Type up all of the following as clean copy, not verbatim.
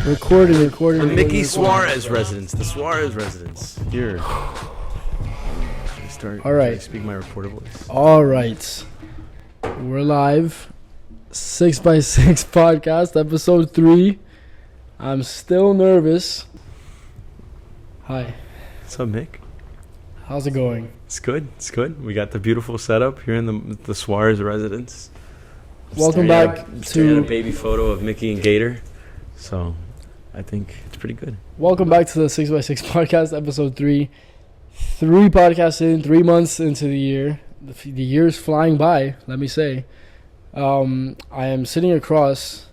Recording. The Mickey Suarez residence. The Suarez residence. Here. All right. Speak my reporter voice. All right. We're live. 6x6 podcast, episode 3. I'm still nervous. Hi. What's up, Mick? How's it going? It's good. It's good. We got the beautiful setup here in the Suarez residence. Welcome back to a baby photo of Mickey and Gator. So, I think it's pretty good. Welcome back to the 6x6 podcast, episode 3. 3 podcasts in, 3 months into the year. The year's flying by, let me say. I am sitting across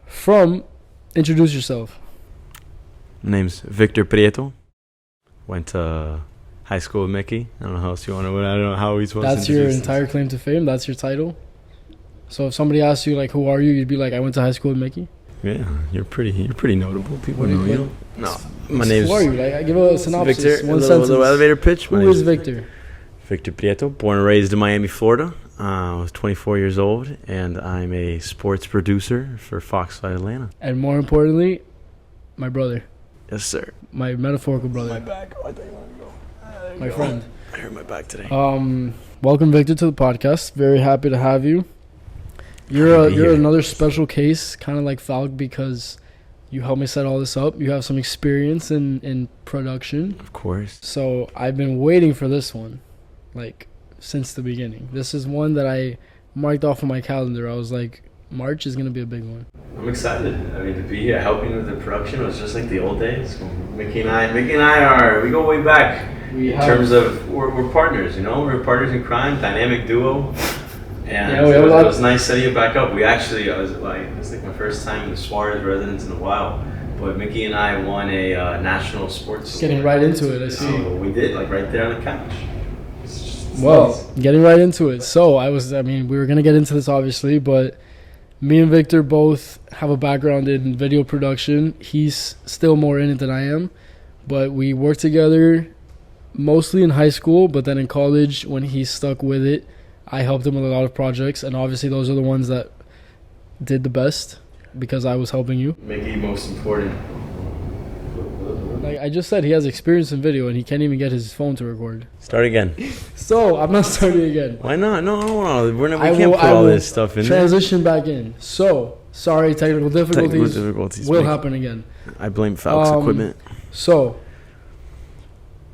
from... Introduce yourself. My name's Victor Prieto. Went to high school with Mickey. I don't know how else you want to... I don't know how he's supposed to That's your entire claim to fame? That's your title? So if somebody asks you, like, who are you? You'd be like, I went to high school with Mickey? Yeah, you're pretty notable. People know you. No, my name's... name's... Who are you? Like, I give a synopsis. Victor, one little sentence. elevator pitch. Who is Victor? Victor Prieto, born and raised in Miami, Florida. I was 24 years old, and I'm a sports producer for Fox Fight Atlanta. And more importantly, my brother. Yes, sir. My metaphorical brother. My back. Oh, I thought you wanted to go. My friend. I hurt my back today. Welcome, Victor, to the podcast. Very happy to have you. You're another special case, kind of like Falk, because you helped me set all this up. You have some experience in production. Of course. So I've been waiting for this one, like, since the beginning. This is one that I marked off on my calendar. I was like, March is going to be a big one. I'm excited. I mean, to be here helping with the production was just like the old days. Mickey and I we go way back. In terms of, we're partners, you know? We're partners in crime, dynamic duo. And yeah, it was nice setting it back up. It was like my first time in the Suarez residence in a while. But Mickey and I won a national sports. Getting right into it, I see. So we did, like right there on the couch. Getting right into it. So we were going to get into this obviously, but me and Victor both have a background in video production. He's still more in it than I am. But we worked together mostly in high school, but then in college when he stuck with it, I helped him with a lot of projects, and obviously those are the ones that did the best because I was helping you. Mickey, most important. Like I just said, he has experience in video, and he can't even get his phone to record. Start again. So, I'm not starting again. Why not? No. We can't put all this stuff in there. Transition back in. So, sorry, technical difficulties will happen again. I blame Falk's equipment. So,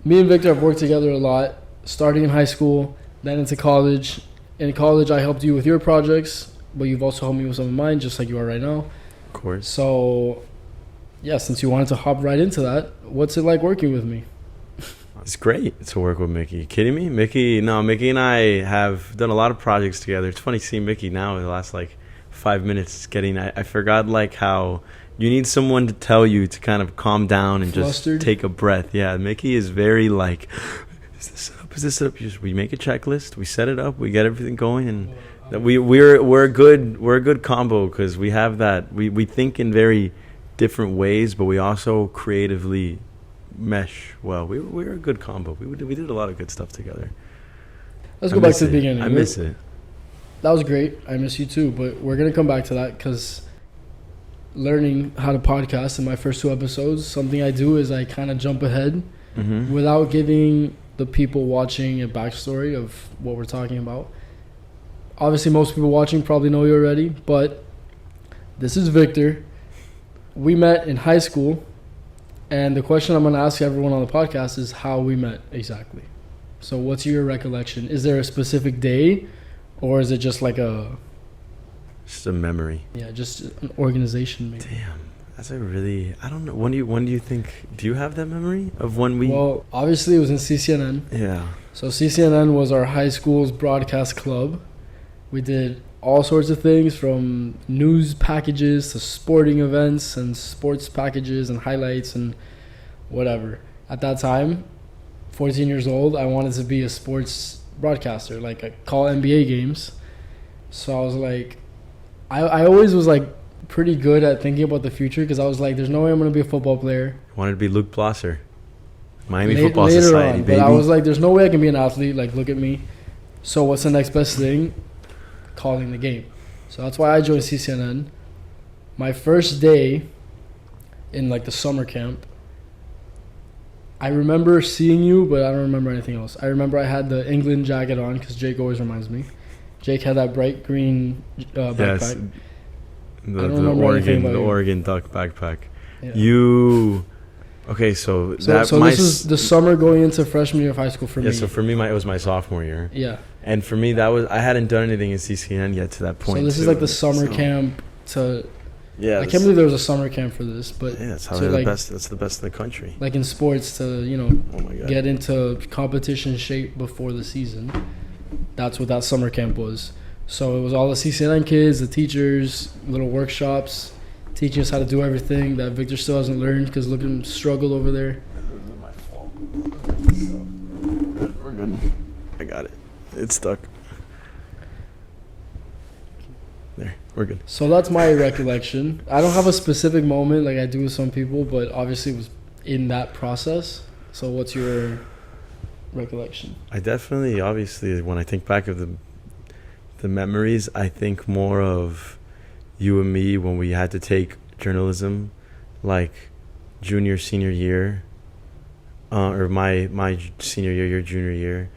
me and Victor have worked together a lot, starting in high school, then into college. In college, I helped you with your projects, but you've also helped me with some of mine, just like you are right now. Of course. So, yeah, since you wanted to hop right into that, what's it like working with me? It's great to work with Mickey. You kidding me? Mickey and I have done a lot of projects together. It's funny seeing Mickey now in the last, 5 minutes I forgot, how you need someone to tell you to kind of calm down and Flustered. Just take a breath. Yeah, Mickey is very, is this set up? We make a checklist, we set it up, we get everything going, and we're a good combo because we have that. We think in very different ways, but we also creatively mesh well. We're a good combo. We did a lot of good stuff together. Let's go back to the beginning. I miss it. That was great. I miss you too, but we're going to come back to that because learning how to podcast in my first 2 episodes, something I do is I kind of jump ahead without giving the people watching a backstory of what we're talking about. Obviously, most people watching probably know you already, but this is Victor. We met in high school, and the question I'm going to ask everyone on the podcast is how we met exactly. So what's your recollection? Is there a specific day, or is it just Just a memory. Yeah, just an organization maybe. Damn. That's I don't know. When do you think, do you have that memory of when we... Well, obviously it was in CCNN. Yeah. So CCNN was our high school's broadcast club. We did all sorts of things from news packages to sporting events and sports packages and highlights and whatever. At that time, 14 years old, I wanted to be a sports broadcaster, I call NBA games. So I was I always was pretty good at thinking about the future because I was there's no way I'm going to be a football player. I wanted to be Luke Blosser. Miami Football Society, baby. But I was there's no way I can be an athlete. Look at me. So what's the next best thing? Calling the game. So that's why I joined CCNN. My first day in like the summer camp. I remember seeing you, but I don't remember anything else. I remember I had the England jacket on because Jake always reminds me. Jake had that bright green backpack. Yes, the Oregon Duck backpack. Yeah. Okay, so this is the summer going into freshman year of high school for me. Yeah, so for me, it was my sophomore year. Yeah. And for me, I hadn't done anything in CCN yet to that point. So this is like the summer camp to. Yeah. I can't believe there was a summer camp for this, but yeah, that's how they're the best. That's the best in the country. Like in sports, to get into competition shape before the season. That's what that summer camp was. So it was all the CCN kids, the teachers, little workshops, teaching us how to do everything that Victor still hasn't learned because look at him struggle over there. This is my fault. We're good. I got it. It's stuck. There, we're good. So that's my recollection. I don't have a specific moment like I do with some people, but obviously it was in that process. So what's your recollection? I definitely, obviously, when I think back of the memories, I think more of you and me when we had to take journalism, like senior year, or my senior year, your junior year.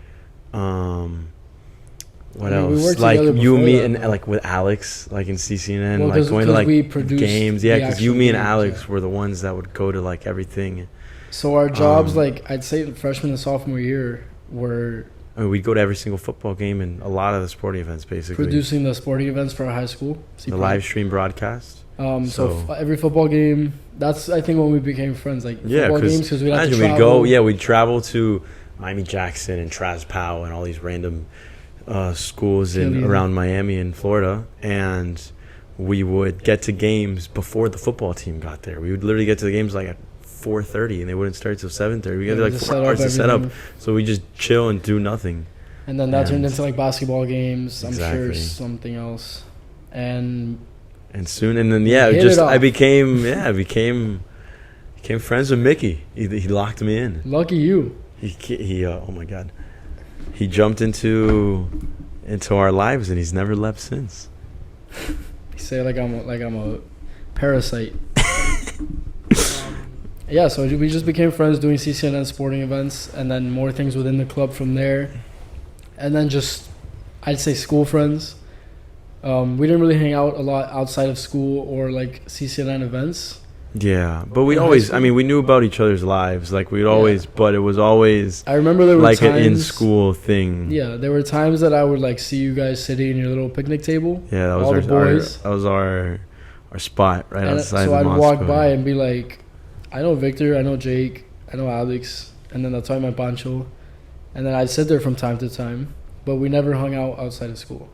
What else? Like you and me, and like with Alex, like in CCNN, like going to like games. Yeah, because you, me, and Alex were the ones that would go to like everything. So our jobs, like I'd say, freshman and sophomore year were. I mean, we'd go to every single football game and a lot of the sporting events, basically. Producing the sporting events for our high school. The live stream broadcast. So every football game. That's I think when we became friends. Like football games because we'd have to travel. We'd go. Yeah, we'd travel to Miami Jackson and Traz Powell and all these random schools around Miami and Florida, and we would get to games before the football team got there. We would literally get to the games like at 4:30, and they wouldn't start till 7:30. We had like 4 hours to set up, so we just chill and do nothing. And then that turned into like basketball games. I'm sure something else, and then I became friends with Mickey. He locked me in. Lucky you. He oh my God. He jumped into our lives, and he's never left since. You say like I'm a parasite. Yeah, so we just became friends doing CCNN sporting events, and then more things within the club from there, and then just I'd say school friends. We didn't really hang out a lot outside of school or like CCNN events. Yeah, but we always, I mean, we knew about each other's lives. Like, we'd always, but it was always, I remember there were like times, an in-school thing. Yeah, there were times that I would, like, see you guys sitting in your little picnic table. Yeah, that was our spot right outside the mosque. So I'd walk by and be like, I know Victor, I know Jake, I know Alex, and then that's why my Pancho. And then I'd sit there from time to time, but we never hung out outside of school.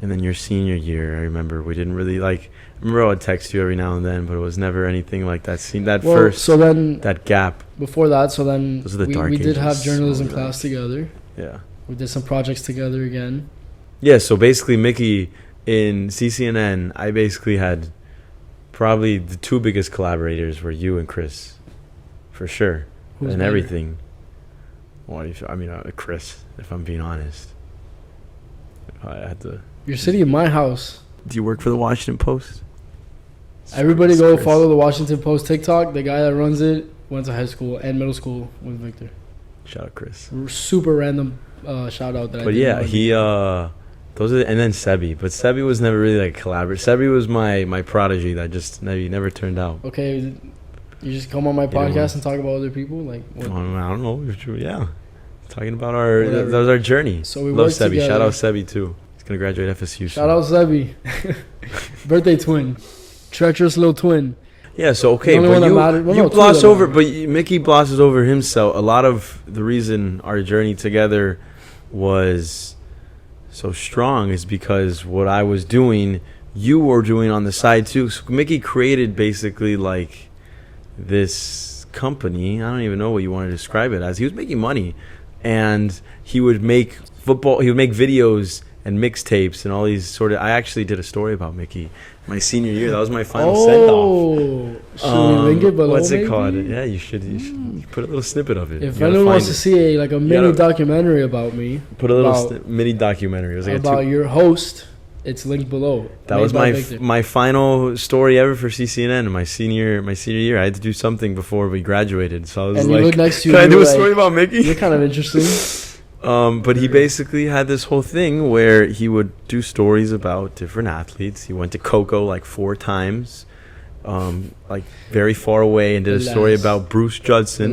And then your senior year, I remember we didn't really like. I remember I would text you every now and then, but it was never anything like that. That gap. Before that, so then those are the dark we did ages. have journalism class together. Yeah. We did some projects together again. Yeah, so basically, Mickey, in CCNN, I basically had probably the two biggest collaborators were you and Chris, for sure, Who's and better? everything. Well, Chris, if I'm being honest. I had to. You're sitting in my house. Do you work for the Washington Post? Everybody go follow the Washington Post TikTok. The guy that runs it went to high school and middle school with Victor. Shout out Chris. Super random shout out that. But yeah, he those are and then Sebi. But Sebi was never really like collaborative. Sebi was my prodigy that just never turned out. Okay, you just come on my podcast and talk about other people like. I don't know. Yeah, talking about that was our journey. So we love worked Sebi. together. Shout out Sebi too. He's gonna graduate FSU. Shout out Sebi. Birthday twin. Treacherous little twin. Yeah, so okay, but you gloss over, but Mickey glosses over himself. A lot of the reason our journey together was so strong is because what I was doing, you were doing on the side too. So Mickey created basically like this company. I don't even know what you want to describe it as. He was making money, and he would make videos and mixtapes and all these sort of. I actually did a story about Mickey my senior year. That was my final send-off. Should we link it below? What's it maybe? called? Yeah, you should put a little snippet of it. If anyone wants to see a mini documentary about me, put a little mini documentary. It was like about your host, It's linked below. That was my final story ever for CCNN. My senior year, I had to do something before we graduated. So I was and like, next to you, "Can I do a story about Mickey?" You're kind of interesting. But he basically had this whole thing where he would do stories about different athletes. He went to Coco like 4 times, like very far away, and did a story about Bruce Judson,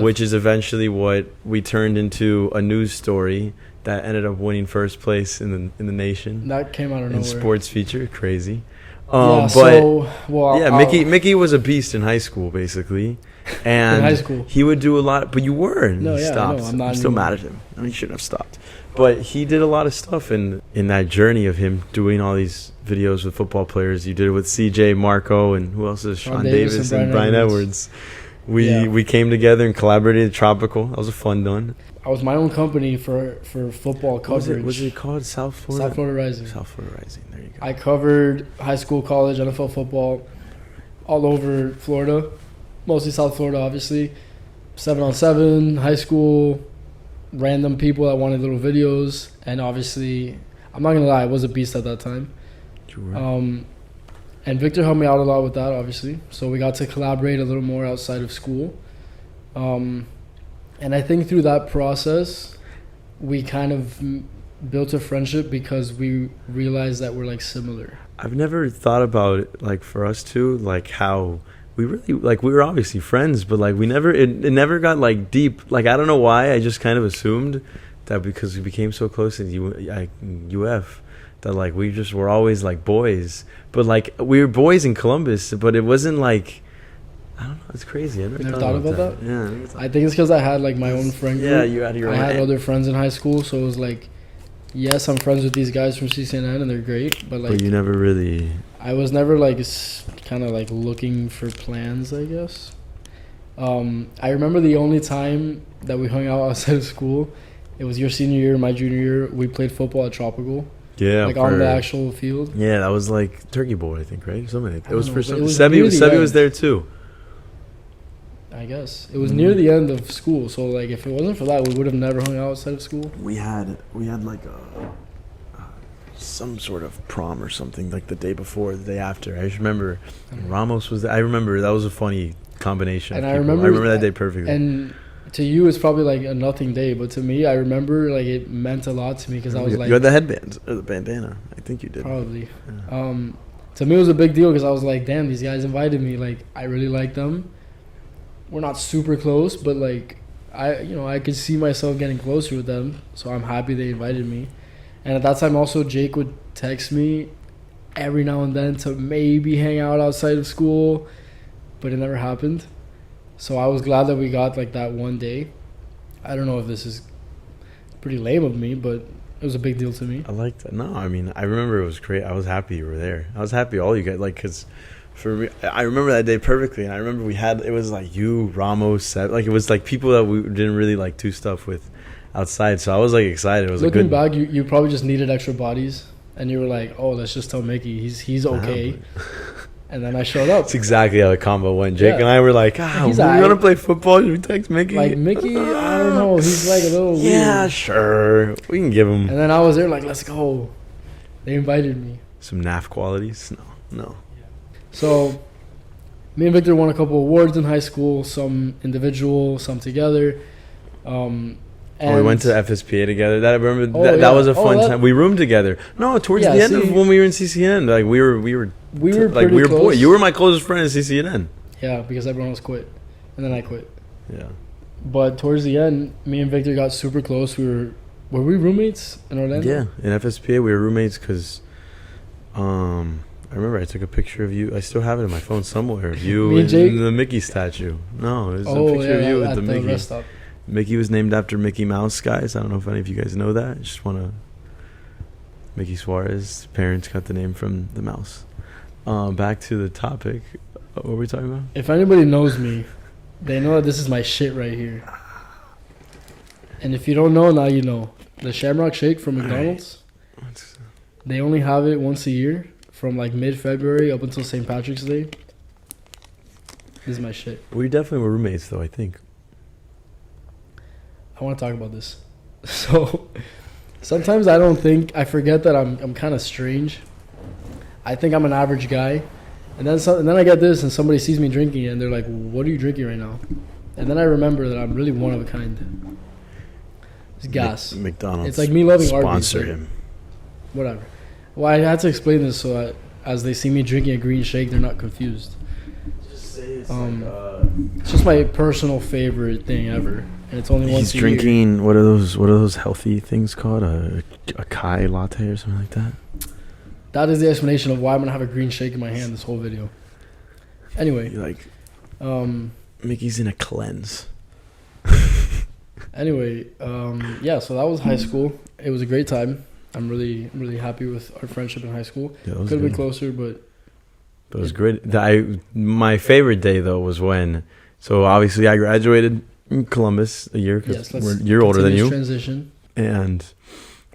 which is eventually what we turned into a news story that ended up winning first place in the nation. That came out of nowhere. In sports feature, crazy. Mickey was a beast in high school, basically. And in high school, he would do a lot, but you were, and he stopped. No, I'm still mad at him. I mean, he shouldn't have stopped. But he did a lot of stuff in that journey of him doing all these videos with football players. You did it with CJ, Marco, and who else is Sean Davis and Brian Edwards. We came together and collaborated at Tropical. That was a fun one. I was my own company for football coverage. Was it called South Florida? South Florida Rising. South Florida Rising. There you go. I covered high school, college, NFL football all over Florida. Mostly South Florida, obviously. 7-on-7, high school, random people that wanted little videos. And obviously, I'm not going to lie, I was a beast at that time. Sure. And Victor helped me out a lot with that, obviously. So we got to collaborate a little more outside of school. And I think through that process, we kind of built a friendship because we realized that we're like similar. I've never thought about it, like for us too, like how we really, like we were obviously friends, but like we never, it never got like deep. Like I don't know why, I just kind of assumed that because we became so close at UF that like we just were always like boys. But like we were boys in Columbus, but it wasn't like, I don't know. It's crazy. I never thought about that. Yeah. I think it's because I had like my own friend group. Yeah, you had your own. I had other friends in high school, so it was like, yes, I'm friends with these guys from CCNN and they're great, but like. But you never really. I was never like kind of like looking for plans, I guess. I remember the only time that we hung out outside of school, it was your senior year, my junior year. We played football at Tropical. Yeah, like on the actual field. Yeah, that was like Turkey Bowl, I think, right? Something like that. It was for something. Sebi was there too. I guess it was near the end of school, so like if it wasn't for that, we would have never hung out outside of school. We had like some sort of prom or something like the day before, the day after. I just remember Ramos was there. I remember that was a funny combination. And I remember that day perfectly. And to you, it's probably like a nothing day, but to me, I remember like it meant a lot to me because I was like, you had the headbands or the bandana. I think you did. Probably. Yeah. To me, it was a big deal because I was like, damn, these guys invited me. Like I really like them. We're not super close, but like I could see myself getting closer with them, so I'm happy they invited me. And at that time also Jake would text me every now and then to maybe hang out outside of school, but it never happened. So I was glad that we got like that one day. I don't know if this is pretty lame of me, but it was a big deal to me. I liked that. No, I mean, I remember it was great. I was happy you were there. I was happy all you guys, like, because for me, I remember that day perfectly. And I remember it was like you, Ramos, like it was like people that we didn't really like do stuff with outside. So I was like excited. It was looking back, you probably just needed extra bodies. And you were like, oh, let's just tell Mickey he's okay. And then I showed up. That's exactly how the combo went. Jake and I were like, we want to play football? Should we text Mickey? Like, Mickey, I don't know. He's like a little weird. Yeah, sure. We can give him. And then I was there like, let's go. They invited me. Some NAF qualities? No. So, me and Victor won a couple awards in high school. Some individual, some together. And we went to FSPA together. That I remember. That was a fun time. We roomed together. No, towards the end of when we were in CCN, like we were close. Boys. You were my closest friend in CCN. Yeah, because everyone else quit, and then I quit. Yeah. But towards the end, me and Victor got super close. Were we roommates in Orlando? Yeah, in FSPA we were roommates because, I remember I took a picture of you. I still have it in my phone somewhere. Of you and the Mickey statue. No, it was a picture of you with the Mickey. Rest stop. Mickey was named after Mickey Mouse, guys. I don't know if any of you guys know that. I just want to... Mickey Suarez, parents got the name from the mouse. Back to the topic. What were we talking about? If anybody knows me, they know that this is my shit right here. And if you don't know, now you know. The Shamrock Shake from McDonald's, they only have it once a year from like mid-February up until St. Patrick's Day. This is my shit. We definitely were roommates, though, I think. I want to talk about this. So, Sometimes I forget that I'm kind of strange. I think I'm an average guy. And then I get this and somebody sees me drinking and they're like, what are you drinking right now? And then I remember that I'm really one of a kind. It's gas. McDonald's. It's like me loving sponsor Arby's. him. Whatever. Well, I had to explain this so that as they see me drinking a green shake, they're not confused. Just say it's it's just my personal favorite thing ever. And it's only once a year. He's drinking, what are those healthy things called? A Kai latte or something like that? That is the explanation of why I'm going to have a green shake in my hand this whole video. Anyway. Mickey's in a cleanse. Anyway, so that was high school. It was a great time. I'm really, really happy with our friendship in high school. Yeah, could have been closer, but it was great. My favorite day, though, was when... So, obviously, I graduated in Columbus a year because we're a year older than you. Transition. And...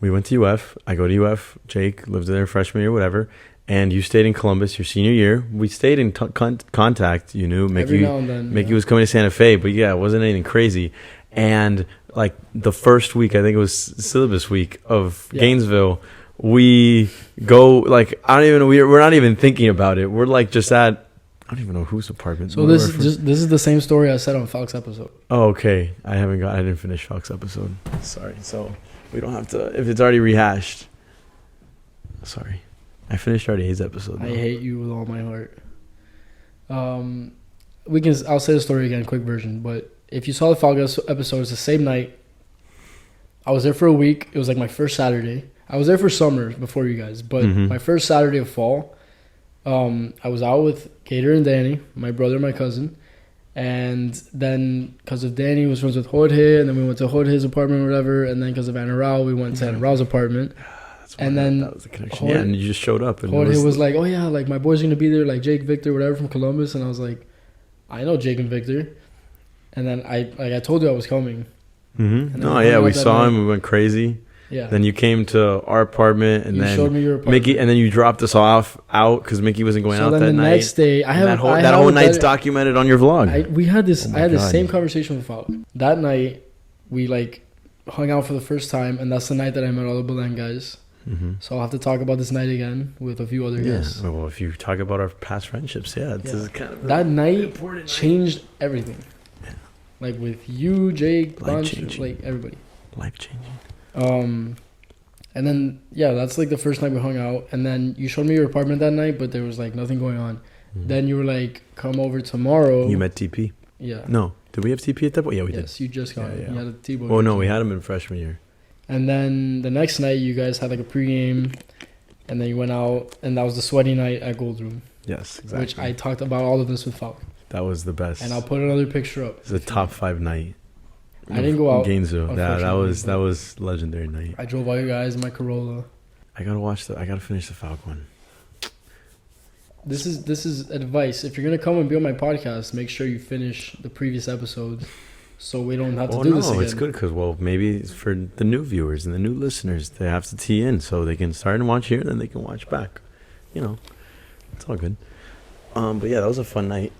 we went to UF. I go to UF. Jake lived there freshman year, whatever. And you stayed in Columbus your senior year. We stayed in contact. You knew Mickey. Every now and then, Mickey was coming to Santa Fe, but yeah, it wasn't anything crazy. And like the first week, I think it was syllabus week of Gainesville. We go like I don't even know. We're not even thinking about it. We're like just at I don't even know whose apartment. So this is the same story I said on Falk's episode. Oh, okay. I didn't finish Falk's episode. Sorry. So. We don't have to if it's already rehashed. Sorry, I finished already his episode. I hate you with all my heart. I'll say the story again, quick version. But if you saw the Falk episode, it's the same night. I was there for a week. It was like my first Saturday. I was there for summer before you guys, but my first Saturday of fall, I was out with Gator and Danny, my brother and my cousin. And then, because of Danny was friends with Jorge, and then we went to Jorge's apartment or whatever, and then because of Anna Rao, we went to Anna Rao's apartment. That was the connection. And you just showed up. And Jorge was like, oh yeah, like my boys are going to be there, like Jake, Victor, whatever from Columbus. And I was like, I know Jake and Victor. And then I told you I was coming. Mm-hmm. We saw him. We went crazy. Yeah. Then you came to our apartment, and then showed me your apartment. Mickey, and then you dropped us off out because Mickey wasn't going out that night. So then the next day, that whole night's documented on your vlog. I had this same conversation with Falk. That night, we like hung out for the first time, and that's the night that I met all the Belen guys. Mm-hmm. So I'll have to talk about this night again with a few other guests. Well, if you talk about our past friendships, this is kind of that night changed everything. Yeah. Like with you, Jake, Bunch, like everybody. Life changing. And then that's like the first night we hung out, and then you showed me your apartment that night, but there was like nothing going on. Mm-hmm. Then you were like, come over tomorrow. You met TP. Yeah. No, did we have TP at that point? Yeah, we did. Yes, you just got it. You had a T-boy. Oh no, we had him in freshman year. And then the next night you guys had like a pregame, and then you went out, and that was the sweaty night at Gold Room. Yes, exactly. Which I talked about all of this with Falk. That was the best. And I'll put another picture up. It's a top 5 night. I didn't go out. Gainesville. Yeah, that was legendary night. I drove all you guys in my Corolla. I gotta finish the Falk one. This is advice. If you're gonna come and be on my podcast, make sure you finish the previous episodes, so we don't have to do this again. It's good because maybe it's for the new viewers and the new listeners, they have to tee in so they can start and watch here, and then they can watch back. It's all good. But yeah, that was a fun night.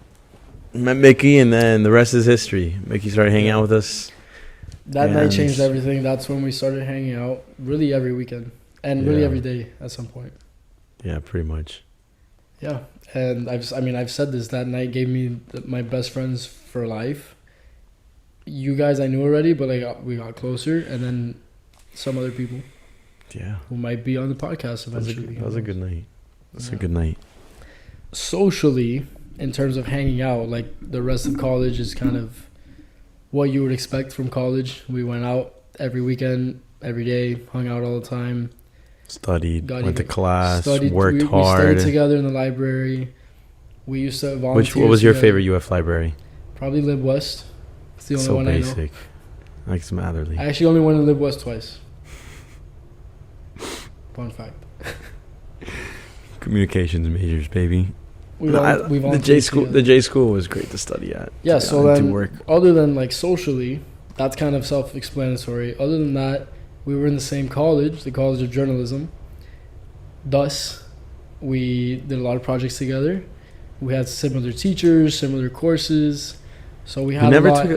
Met Mickey, and then the rest is history. Mickey started hanging out with us. That night changed everything. That's when we started hanging out, really every weekend, and really every day at some point. Yeah, pretty much. Yeah, and I've said this. That night gave me my best friends for life. You guys I knew already, but we got closer, and then some other people. Yeah. Who might be on the podcast eventually. That was a good night. That's a good night. Socially, in terms of hanging out, like the rest of college is kind of what you would expect from college. We went out every weekend, every day, hung out all the time. Studied, went to class, worked hard. We studied together in the library. We used to volunteer. What was your favorite UF library? Probably Lib West. It's the only one basic. I know. Like some Atherley. I actually only went to Lib West twice. Fun fact. Communications majors, baby. The J school was great to study at. Yeah, so then other than like socially, that's kind of self-explanatory. Other than that, we were in the same college, the College of Journalism. Thus, we did a lot of projects together. We had similar teachers, similar courses. So we had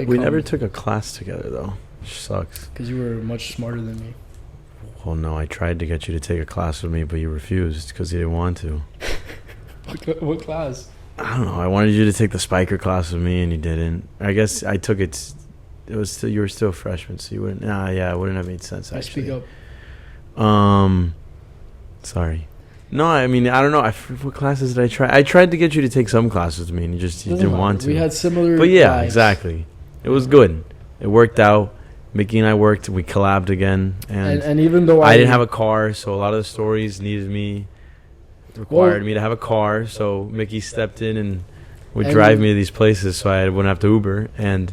we never took a class together though, which sucks. Because you were much smarter than me. Well, no, I tried to get you to take a class with me, but you refused because you didn't want to. What class? I don't know. I wanted you to take the spiker class with me, and you didn't. I guess I took it. It was still, you were still a freshman, so you wouldn't. Yeah, it wouldn't have made sense. Actually. I speak up. Sorry. No, I mean, I don't know. What classes did I try? I tried to get you to take some classes with me, and you didn't want to. We had similar. But yeah, vibes. exactly. It was good. It worked out. Mickey and I worked. We collabed again, and even though I didn't have a car, so a lot of the stories required me to have a car. So Mickey stepped in and would drive me to these places, so I wouldn't have to Uber, and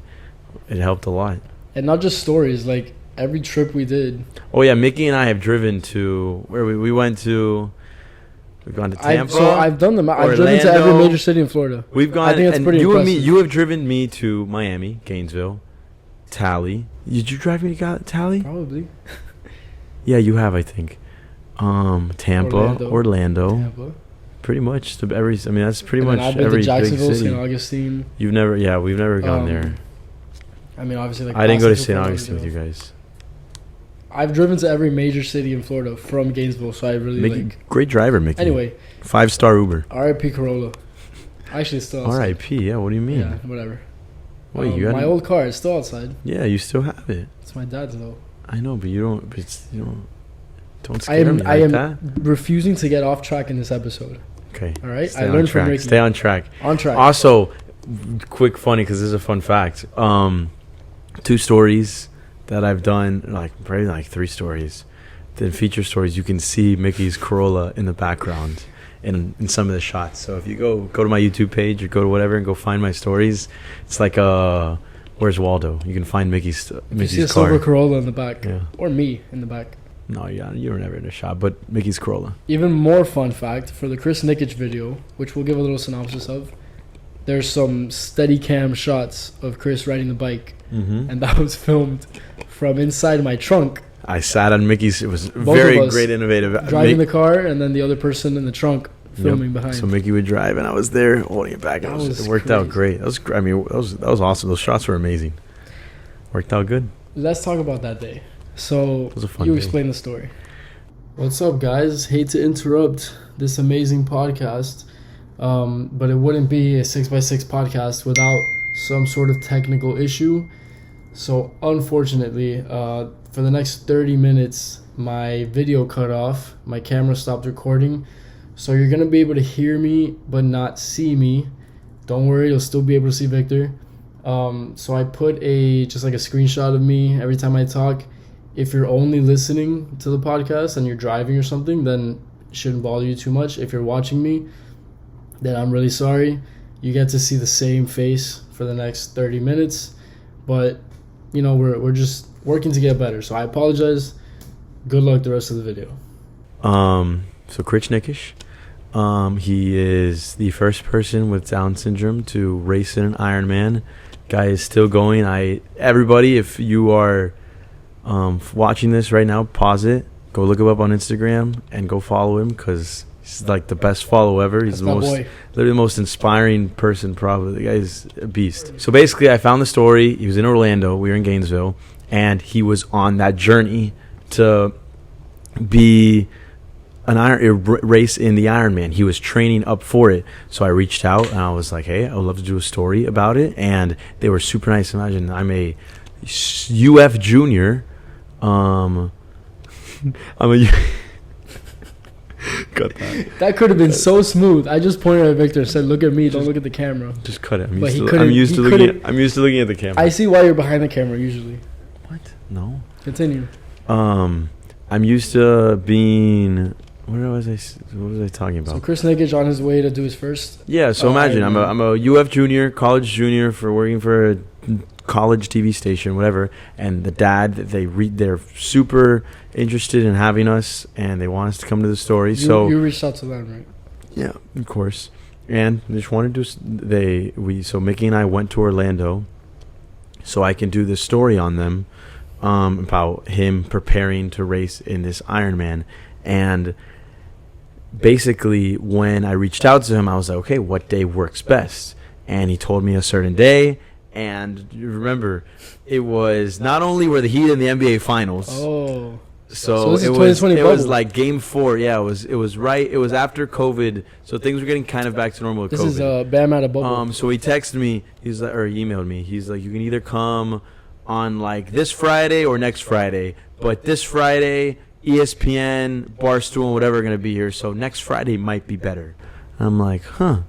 it helped a lot. And not just stories, like every trip we did. Oh yeah, Mickey and I have driven to where we went to. We've gone to Tampa. I've done them. I've driven to every major city in Florida. We've gone. I think that's pretty you impressive. and me, you have driven me to Miami, Gainesville, Tally. Did you drive me to Tally? Probably. Yeah, you have. I think. Tampa, Orlando. Tampa. Pretty much I mean, that's pretty much I've been every to Jacksonville, big city. St. Augustine. We've never gone there. I mean, obviously, like I didn't go to St. Augustine with you guys. I've driven to every major city in Florida from Gainesville, so I really great driver, Mickey. Anyway, 5-star Uber. R.I.P. Corolla. Actually, it's still outside. R.I.P. Yeah, what do you mean? Yeah, whatever. Wait, you my old car is still outside. Yeah, you still have it. It's my dad's though. I know, but you don't. Don't scare me I am that. refusing to get off track in this episode. Okay. All right. I learned from Ricky. Stay on track. On track. Also, quick funny because this is a fun fact. 2 stories that I've done, probably 3 stories. Then feature stories, you can see Mickey's Corolla in the background in some of the shots. So if you go to my YouTube page or go to whatever and go find my stories, it's like Where's Waldo? You can find Mickey's car. You see a silver Corolla in the back. Yeah. Or me in the back. No, yeah, you were never in a shot, but Mickey's Corolla. Even more fun fact, for the Chris Nikic video, which we'll give a little synopsis of, there's some steady cam shots of Chris riding the bike, and that was filmed from inside my trunk. I sat on Mickey's. It was very great, innovative. Driving the car, and then the other person in the trunk filming behind. So Mickey would drive, and I was there holding it back. It worked out great. That was awesome. Those shots were amazing. Worked out good. Let's talk about that day. So you explain the story. What's up, guys? Hate to interrupt this amazing podcast, but it wouldn't be a 6x6 podcast without some sort of technical issue. So unfortunately, for the next 30 minutes, my video cut off. My camera stopped recording. So you're going to be able to hear me but not see me. Don't worry, you'll still be able to see Victor. So I put just like a screenshot of me every time I talk. If you're only listening to the podcast and you're driving or something, then it shouldn't bother you too much. If you're watching me, then I'm really sorry. You get to see the same face for the next 30 minutes. But, we're just working to get better. So I apologize. Good luck the rest of the video. So Chris Nikic, he is the first person with Down syndrome to race in an Ironman. Guy is still going. Everybody, if you are watching this right now, pause it, go look him up on Instagram, and go follow him because he's like the best follow ever. He's literally the most inspiring person probably. The guy's a beast. So basically, I found the story. He was in Orlando. We were in Gainesville, and he was on that journey to be a race in the Ironman. He was training up for it. So I reached out and I was like, hey, I would love to do a story about it. And they were super nice. Imagine I'm a UF junior. I'm a cut that. That could have been so smooth. I just pointed at Victor and said, look at me, don't look at the camera. Just cut it. I'm used to looking at the camera. I see why you're behind the camera usually. What? No. Continue. I'm used to being... What was I talking about? So Chris Nikic on his way to do his first. Yeah. So imagine I'm a UF junior, college junior for working for a college TV station, whatever. And the dad, they're super interested in having us, and they want us to come to the story. You reached out to them, right? Yeah, of course. And they just wanted to. So Mickey and I went to Orlando, so I can do this story on them, about him preparing to race in this Ironman. And basically, when I reached out to him, I was like, okay, what day works best? And he told me a certain day. And you remember, it was not only were the Heat in the NBA Finals. Oh. So this is it was like game 4. Yeah, it was right. It was after COVID, so things were getting kind of back to normal with This COVID. is Bam at a bubble. So he texted me. He's like, or he emailed me. He's like, you can either come on like this Friday or next Friday, but this Friday ESPN, Barstool, and whatever are gonna be here. So next Friday might be better. I'm like, huh,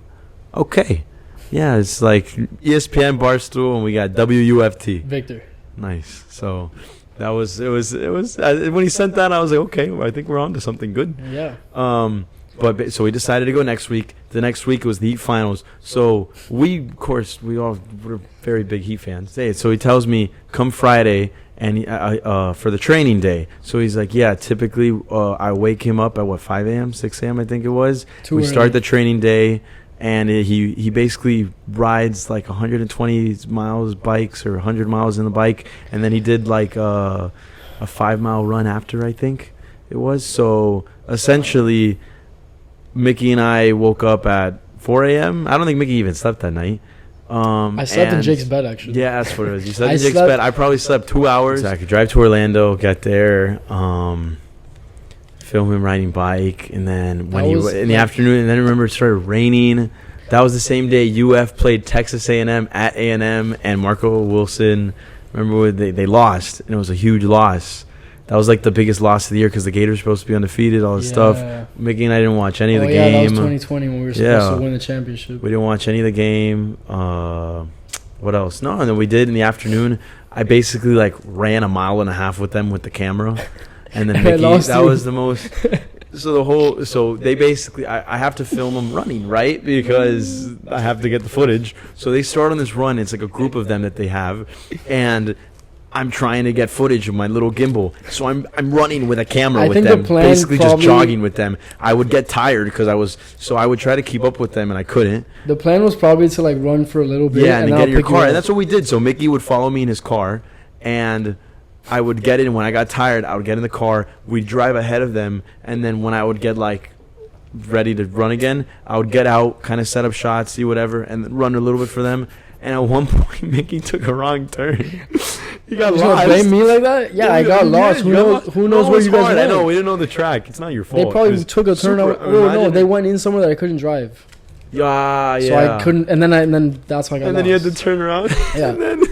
okay, yeah. It's like ESPN, Barstool, and we got WUFT. Victor. Nice. So that was it was when he sent that, I was like, okay, well, I think we're on to something good. Yeah. But so we decided to go next week. The next week was the Heat finals. So we all were very big Heat fans. So he tells me come Friday and for the training day. So he's like, yeah, typically I wake him up at 5 a.m., 6 a.m. I think it was. We start the training day. And he basically rides like 120 miles bikes or 100 miles in the bike, and then he did like a 5-mile run after, I think it was. So essentially, Mickey and I woke up at 4 a.m. I don't think Mickey even slept that night. I slept in Jake's bed, actually. Yeah, that's what it was. You slept in Jake's bed. I probably slept 2 hours. Exactly. Drive to Orlando, get there. Film him riding bike, and then in the afternoon, and then I remember it started raining. That was the same day UF played Texas A&M at A&M, and Marco Wilson, remember they lost, and it was a huge loss. That was like the biggest loss of the year because the Gators were supposed to be undefeated, all this stuff. Mickey and I didn't watch any of the game. That was 2020 when we were supposed to win the championship. We didn't watch any of the game. What else? No, and then we did in the afternoon. I basically like ran 1.5 miles with them with the camera. And then Mickey, that was the most. So they basically, I have to film them running, right? Because I have to get the footage. So they start on this run. It's like a group of them that they have, and I'm trying to get footage of my little gimbal. So I'm running with a camera with them, basically just jogging with them. I would get tired because I would try to keep up with them, and I couldn't. The plan was probably to like run for a little bit. Yeah, and to get in your car, and that's what we did. So Mickey would follow me in his car, and I would get in. When I got tired, I would get in the car. We'd drive ahead of them, and then when I would get like ready to run again, I would get out, kind of set up shots, see whatever, and then run a little bit for them. And at one point, Mickey took a wrong turn. He got lost. You gonna blame me like that? Yeah, I got lost. Who knows where you guys went? I know, we didn't know the track. It's not your fault. They probably took a turn. No, they went in somewhere that I couldn't drive. Yeah. So I couldn't, and then that's why I got lost. And then you had to turn around. Yeah. And then,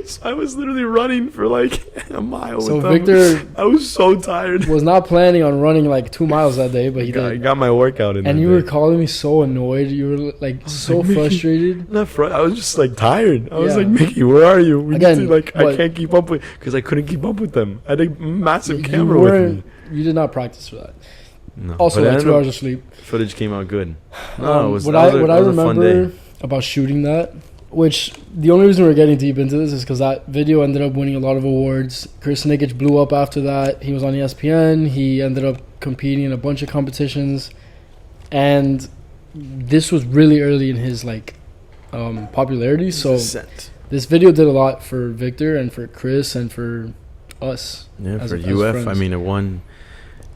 so I was literally running for like a mile. So with them. Victor, I was so tired. Was not planning on running like 2 miles that day, but he did. I got my workout in. And you were calling me so annoyed. You were like so frustrated. I was just like tired. I was like, Mickey, where are you? I can't keep up with because I couldn't keep up with them. I had a massive camera with me. You did not practice for that. No. Also, like 2 hours of sleep. Footage came out good. No, it was. What I remember about shooting that. Which, the only reason we're getting deep into this is because that video ended up winning a lot of awards. Chris Nikic blew up after that. He was on ESPN. He ended up competing in a bunch of competitions. And this was really early in his, popularity. So this video did a lot for Victor and for Chris and for us. Yeah, for UF. Friends. I mean, it won.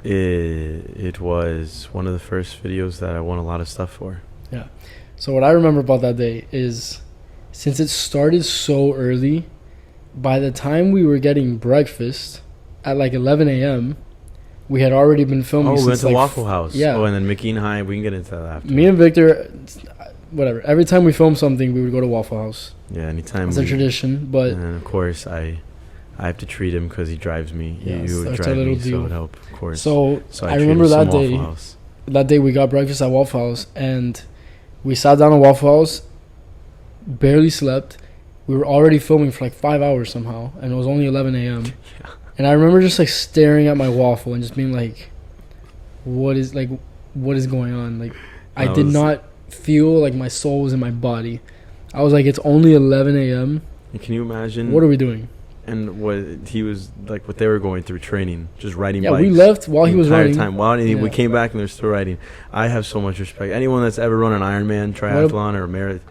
It was one of the first videos that I won a lot of stuff for. Yeah. So what I remember about that day is, since it started so early, by the time we were getting breakfast at like 11 a.m., we had already been filming. We went to Waffle House. Yeah. Oh, and then Mickey and I, we can get into that after. Me and Victor, whatever. Every time we filmed something, we would go to Waffle House. Yeah, anytime. It's a tradition, but... And of course, I have to treat him because he drives me. Yeah, you would drive me, so it would help, of course. So I remember that day. That day we got breakfast at Waffle House, and we sat down at Waffle House, barely slept. We were already filming for like 5 hours somehow, and it was only 11 a.m. Yeah. And I remember just like staring at my waffle and just being like, what is going on? Like, I did not feel like my soul was in my body. I was like, it's only 11 a.m. Can you imagine? What are we doing? And what he was like, what they were going through training, just riding bikes. Yeah, we left while he was riding. We came back and they're still riding. I have so much respect. Anyone that's ever run an Ironman, triathlon, or a marathon.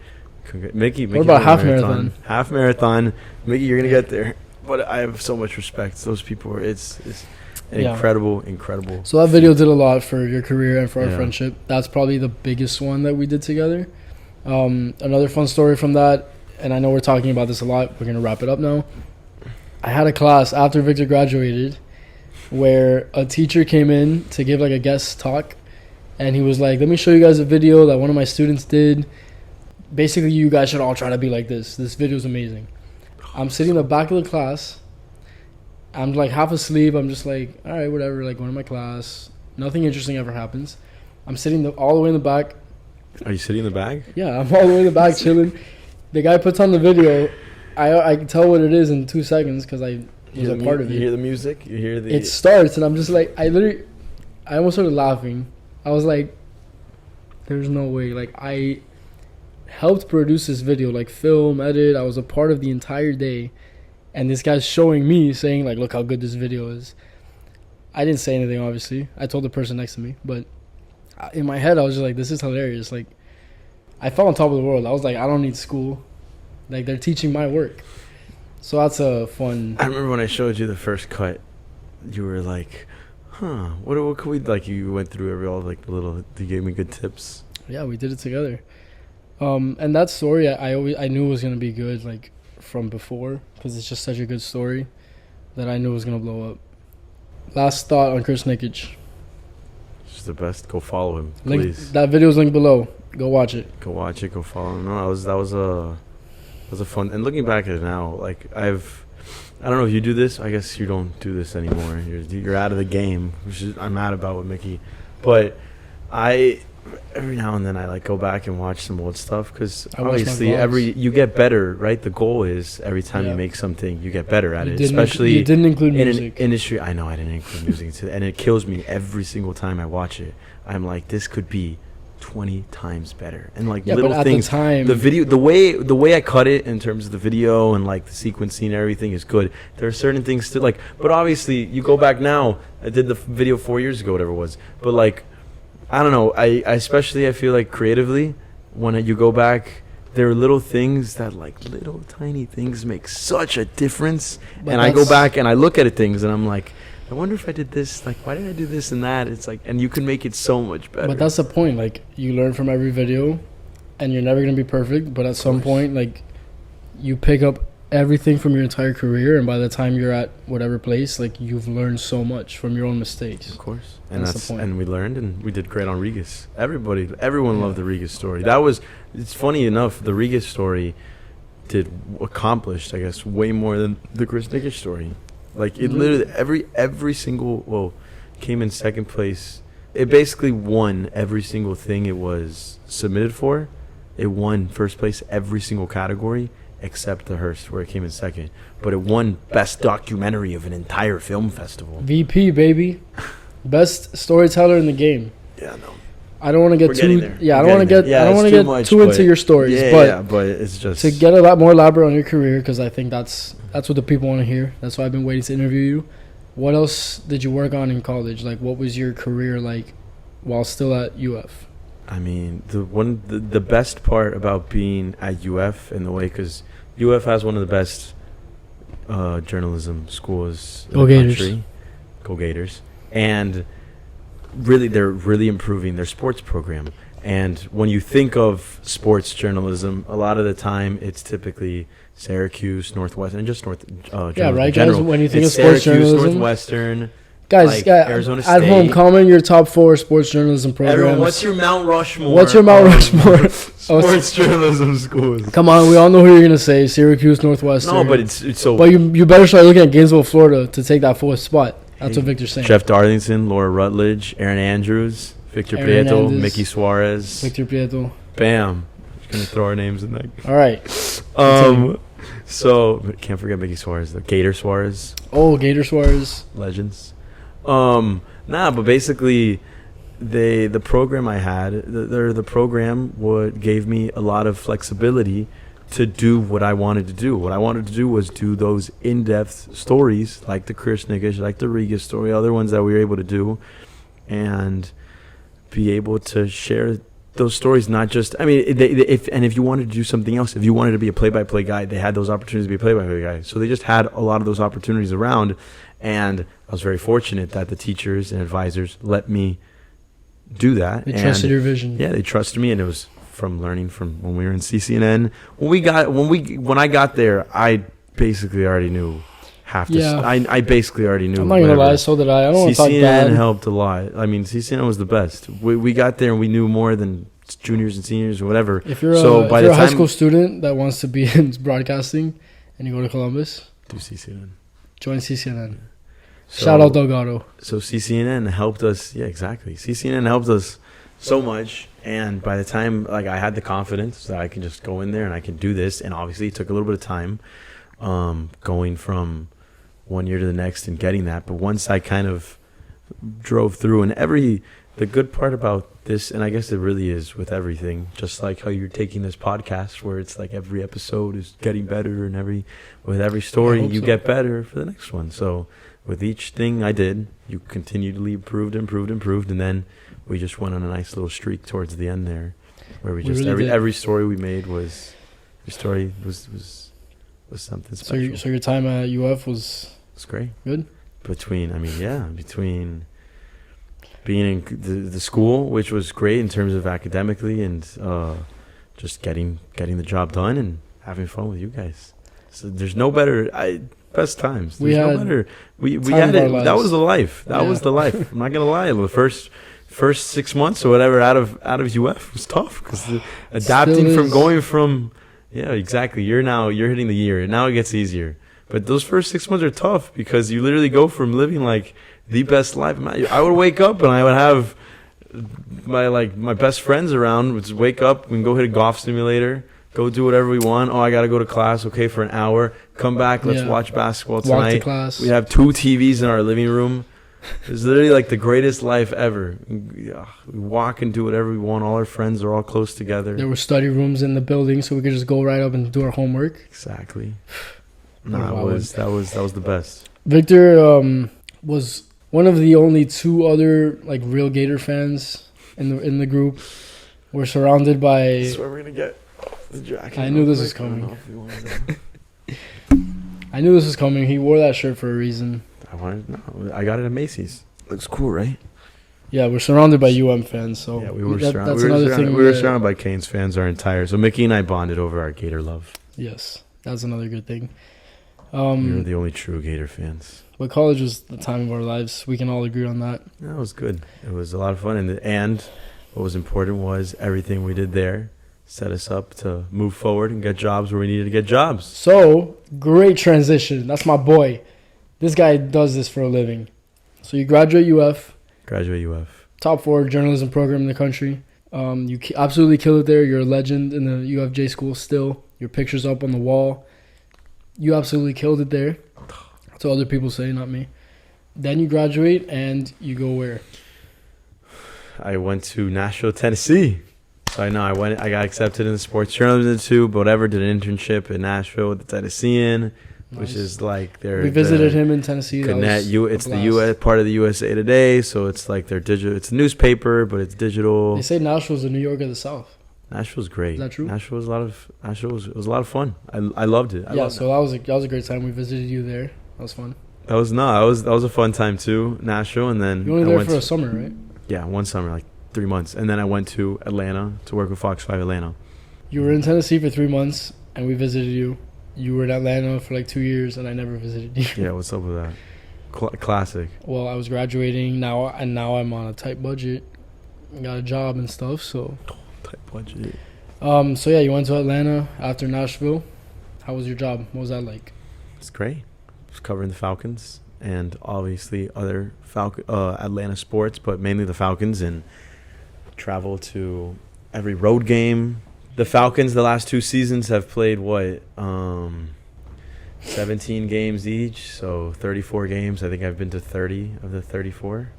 Mickey, what about half marathon? Half marathon. Mickey, you're going to get there. But I have so much respect. Those people it's incredible. So that video did a lot for your career and for our friendship. That's probably the biggest one that we did together. Another fun story from that, and I know we're talking about this a lot. We're going to wrap it up now. I had a class after Victor graduated. where a teacher came in to give like a guest talk, and he was like, let me show you guys a video that one of my students did. Basically, you guys should all try to be like this. This video is amazing. I'm sitting in the back of the class. I'm like half asleep. I'm just like, all right, whatever, like going to my class. Nothing interesting ever happens. I'm sitting all the way in the back. Are you sitting in the back? Yeah, I'm all the way in the back chilling. The guy puts on the video. I can tell what it is in 2 seconds because I was a part of it. You hear the music? You hear the... It starts, and I'm just like, I almost started laughing. I was like, there's no way. Like, I helped produce this video, like film, edit. I was a part of the entire day. And this guy's showing me, saying, like, look how good this video is. I didn't say anything, obviously. I told the person next to me. But in my head, I was just like, this is hilarious. Like, I felt on top of the world. I was like, I don't need school. Like, they're teaching my work. So that's a fun... I remember when I showed you the first cut, you were like, what could we... Like, you went through all, like, the little... You gave me good tips. Yeah, we did it together. And that story, I knew was going to be good, like, from before, because it's just such a good story that I knew was going to blow up. Last thought on Chris Nikic. He's the best. Go follow him, please. That video's linked below. Go watch it. Go watch it. Go follow him. No, that was a fun... And looking back at it now, like, I don't know if you do this. I guess you don't do this anymore. You're out of the game, which is, I'm mad about with Mickey. But every now and then I like go back and watch some old stuff because obviously you get better, right? The goal is every time you make something, you get better at it. Especially you didn't include music. In an industry, I know I didn't include music, and it kills me every single time I watch it. I'm like, this could be 20 times better, and like little things. The time, the video, the way I cut it in terms of the video and like the sequencing and everything is good. There are certain things to like, but obviously you go back now. I did the video 4 years ago, whatever it was, but like. I don't know. I feel like creatively, when you go back, there are little things that like little tiny things make such a difference. But and I go back and I look at things and I'm like, I wonder if I did this. Like, why did I do this and that? It's like, and you can make it so much better. But that's the point. Like, you learn from every video, and you're never gonna be perfect. But at some point, like, you pick up everything from your entire career, and by the time you're at whatever place, like, you've learned so much from your own mistakes. Of course. And that's the point. And we learned, and we did great on Regas. Everyone loved the Regas story. It's funny enough, the Regas story accomplished, I guess, way more than the Chris Nikic story. Like, it literally, every single, came in second place. It basically won every single thing it was submitted for. It won first place every single category, except the Hearst, where it came in second. But it won Best Documentary of an entire film festival. VP, baby. Best storyteller in the game. Yeah, no. I don't want to get too... Yeah, I don't want to get too into your stories. But it's just... To get a lot more elaborate on your career, because I think that's what the people want to hear. That's why I've been waiting to interview you. What else did you work on in college? Like, what was your career like while still at UF? I mean, the best part about being at UF in the way, because UF has one of the best journalism schools in the country. Go Gators. And really, they're really improving their sports program. And when you think of sports journalism, a lot of the time it's typically Syracuse, Northwestern, and just right, guys. When you think of sports journalism, Northwestern. Guys, Arizona State. At home, comment your top 4 sports journalism programs. Everyone, what's your Mount Rushmore? Sports journalism schools. Come on, we all know who you're gonna say. Syracuse, Northwestern. No, but it's so. But you better start looking at Gainesville, Florida, to take that 4th spot. That's what Victor's saying. Jeff Darlington, Laura Rutledge, Aaron Andrews, Victor Prieto, Mickey Suarez. Victor Prieto. Bam. Just gonna throw our names in there. All right. So can't forget Mickey Suarez, though. Gator Suarez. Oh, Gator Suarez. Legends. But basically, the program I had, the program gave me a lot of flexibility to do what I wanted to do. What I wanted to do was do those in-depth stories, like the Chris Nikic, like the Regas story, other ones that we were able to do, and be able to share those stories. Not just, I mean, if you wanted to do something else, if you wanted to be a play-by-play guy, they had those opportunities to be a play-by-play guy. So they just had a lot of those opportunities around, and I was very fortunate that the teachers and advisors let me do that. They trusted your vision. Yeah, they trusted me, and it was from learning from when we were in CCNN. When I got there, I basically already knew have to. Yeah. I basically already knew. I'm not gonna lie, so did I. I don't want to talk bad. CCN helped a lot. I mean, CCN was the best. We got there and we knew more than juniors and seniors or whatever. If you're a high school student that wants to be in broadcasting and you go to Columbus, do CCN. Join CCNN. Shout out Delgado. So CCNN helped us. Yeah, exactly. CCNN helped us so much. And by the time I had the confidence that I can just go in there and I can do this, and obviously it took a little bit of time going from one year to the next and getting that. But once I kind of drove through, and the good part about this, and I guess it really is with everything, just like how you're taking this podcast where it's like every episode is getting better, and with every story you get better for the next one. So with each thing I did, you continually improved, and then we just went on a nice little streak towards the end there, where we just really every story we made was something special. So your time at UF was great. Good. Between being in the school, which was great in terms of academically, and just getting the job done and having fun with you guys. So there's no better. Best times. There's no better. We had it. That was the life. That was the life. I'm not gonna lie. The first 6 months or whatever out of UF was tough because adapting from going from exactly. You're hitting the year. Now it gets easier. But those first 6 months are tough because you literally go from living like the best life. I would wake up and I would have my best friends around. Would just wake up and go hit a golf simulator. Go do whatever we want. Oh, I got to go to class. Okay, for an hour. Come back. Let's watch basketball tonight. Walk to class. We have 2 TVs in our living room. It's literally like the greatest life ever. We walk and do whatever we want. All our friends are all close together. There were study rooms in the building, so we could just go right up and do our homework. Exactly. That was the best. Victor was one of the only 2 other real Gator fans in the group. We're surrounded by. I swear we're gonna get. I knew this was coming. I knew this was coming. He wore that shirt for a reason. I got it at Macy's. Looks cool, right? Yeah, we're surrounded by UM fans. So we were surrounded. We were surrounded by Canes fans our entire. So Mickey and I bonded over our Gator love. Yes, that's another good thing. We were the only true Gator fans. But college was the time of our lives. We can all agree on that. That was good. It was a lot of fun, and what was important was everything we did there set us up to move forward and get jobs where we needed to get jobs. So, great transition. That's my boy. This guy does this for a living. So you graduate UF. Top 4 journalism program in the country. You absolutely kill it there. You're a legend in the UFJ school still. Your picture's up on the wall. You absolutely killed it there. That's what other people say, not me. Then you graduate and you go where? I went to Nashville, Tennessee. So I got accepted in the sports journalism too, but whatever, did an internship in Nashville with the Tennessean, which is like their. We visited him in Tennessee. It's the US part of the USA Today, so it's like their digital. It's a newspaper, but it's digital. They say Nashville's the New York of the South. Nashville's great. Is that true? Nashville was a lot of fun. I loved it. So that was a great time. We visited you there. That was fun. That was a fun time too, Nashville, and then you were there for a summer, right? Yeah, one summer, like 3 months, and then I went to Atlanta to work with Fox 5 Atlanta. You were in Tennessee for 3 months, and we visited you. You were in Atlanta for like 2 years, and I never visited you. Yeah, what's up with that? Classic. Well, I was graduating now I'm on a tight budget. Got a job and stuff, so. Tight budget. So yeah, you went to Atlanta after Nashville. How was your job? What was that like? It's great. I was covering the Falcons and obviously other Atlanta sports, but mainly the Falcons, and travel to every road game. The Falcons, the last 2 seasons, have played 17 games each, so 34 games. I think I've been to 30 of the 34.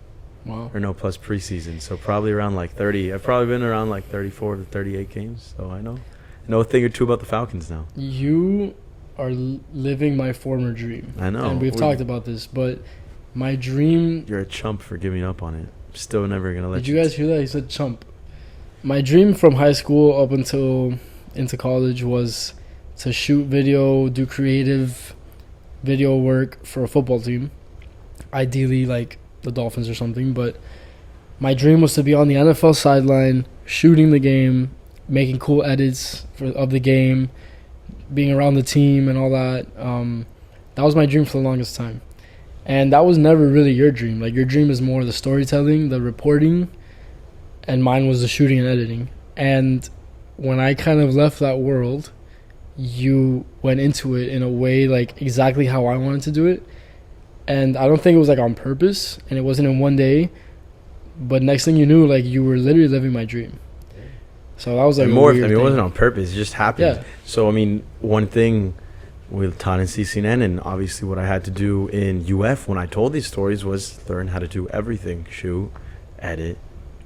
Wow. Or no, plus preseason. So probably around like 30. I've probably been around like 34 to 38 games, so I know a thing or two about the Falcons now. You are living my former dream. I know. And we've talked about this, but my dream... You're a chump for giving up on it. Still never going to let you... Did you guys hear that? He said chump. My dream from high school up until into college was to shoot video, do creative video work for a football team. Ideally, like the Dolphins or something. But my dream was to be on the NFL sideline, shooting the game, making cool edits of the game, being around the team and all that. That was my dream for the longest time. And that was never really your dream. Like, your dream is more the storytelling, the reporting, and mine was the shooting and editing. And when I kind of left that world, you went into it in a way, like, exactly how I wanted to do it. And I don't think it was, like, on purpose, and it wasn't in one day. But next thing you knew, like, you were literally living my dream. So that was, like, it wasn't on purpose. It just happened. Yeah. So, I mean, one thing with Todd and CCN, and obviously what I had to do in UF when I told these stories was learn how to do everything. Shoot, edit,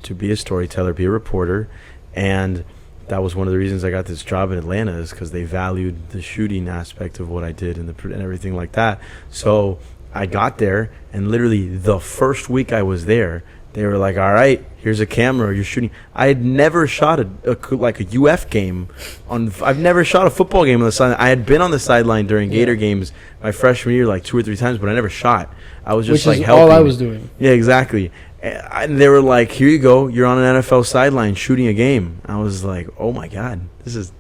to be a storyteller, be a reporter. And that was one of the reasons I got this job in Atlanta, is because they valued the shooting aspect of what I did and everything like that. So I got there, and literally the first week I was there, they were like, all right, here's a camera, you're shooting. I had never shot a UF game. I've never shot a football game on the sideline. I had been on the sideline during Gator games my freshman year like 2 or 3 times, but I never shot. I was just helping. all I was doing. Yeah, exactly. And they were like, here you go, you're on an NFL sideline shooting a game. I was like, oh my God, this is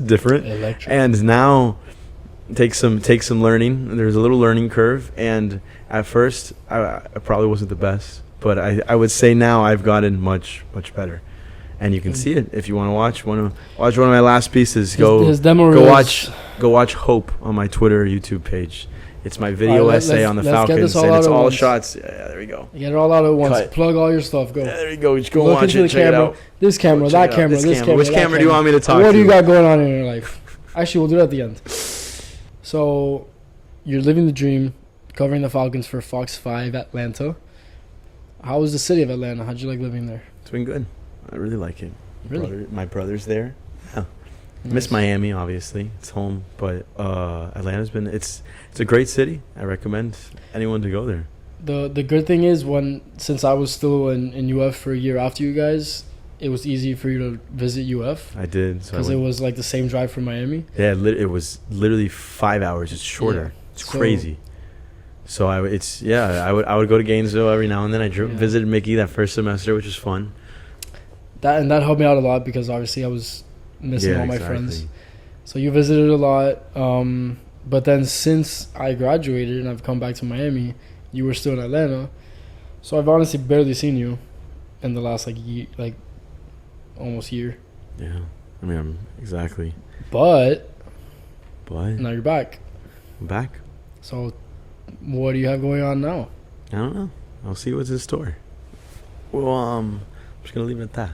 different. Electric. And now take some learning. There's a little learning curve, and at first I probably wasn't the best. But I would say now I've gotten much, much better. And you can see it if you want to watch one of my last pieces. Go watch Hope on my Twitter or YouTube page. It's my video essay on the Falcons, and it's all shots. Yeah, there we go. You get it all out at once. Cut. Plug all your stuff. Go. Yeah, there you go. Just go Look watch into it. the Check camera. it out. This camera, that camera, this camera. Which camera do you want me to talk to? What do you got going on in your life? Actually, we'll do it at the end. So, you're living the dream, covering the Falcons for Fox 5 Atlanta. How was the city of Atlanta? How'd you like living there? It's been good. I really like it. Really? My brother's there. Yeah. Nice. Miss Miami, obviously. It's home. But Atlanta's been... It's a great city. I recommend anyone to go there. The good thing is, since I was still in UF for a year after you guys, it was easy for you to visit UF. I did. Because it was like the same drive from Miami. Yeah, it was literally 5 hours. It's shorter. Yeah. It's crazy. So I would go to Gainesville every now and then. I visited Mickey that first semester, which was fun. That helped me out a lot because obviously I was missing all my friends. So you visited a lot. But then since I graduated and I've come back to Miami, you were still in Atlanta. So I've honestly barely seen you in the last almost year. Yeah, I mean, exactly. But now you're back. I'm back. So what do you have going on now? I don't know. I'll see what's in store. Well, I'm just gonna leave it at that.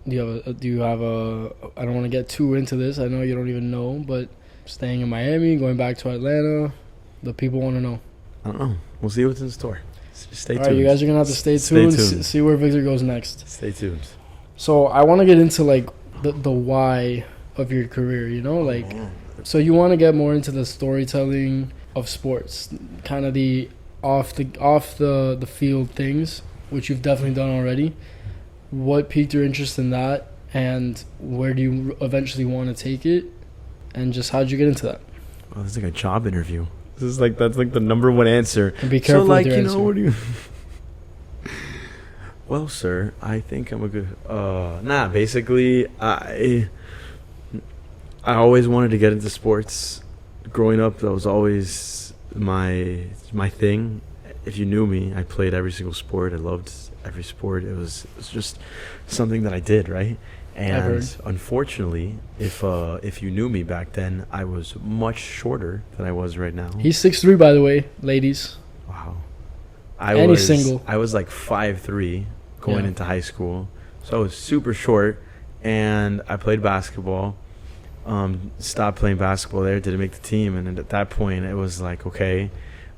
Do you have a? I don't want to get too into this. I know you don't even know, but staying in Miami, going back to Atlanta, the people want to know. I don't know. We'll see what's in store. Just stay tuned. All right, you guys are gonna have to stay tuned. See where Victor goes next. Stay tuned. So I want to get into the why of your career. So you want to get more into the storytelling of sports, kind of the off the field things, which you've definitely done already. What piqued your interest in that, and where do you eventually want to take it, and just how'd you get into that? Well, this is like a job interview. That's like the number one answer. And be careful with your answer. What do you? Well, sir, I think I'm a good. Basically, I always wanted to get into sports. Growing up, that was always my thing. If you knew me, I played every single sport. I loved every sport. It was just something that I did, right? And unfortunately, if you knew me back then, I was much shorter than I was right now. He's 6'3", by the way, ladies. Wow. He's single. I was like 5'3" going into high school, so I was super short, and I played basketball. Stopped playing basketball there, didn't make the team, and at that point, it was like, okay,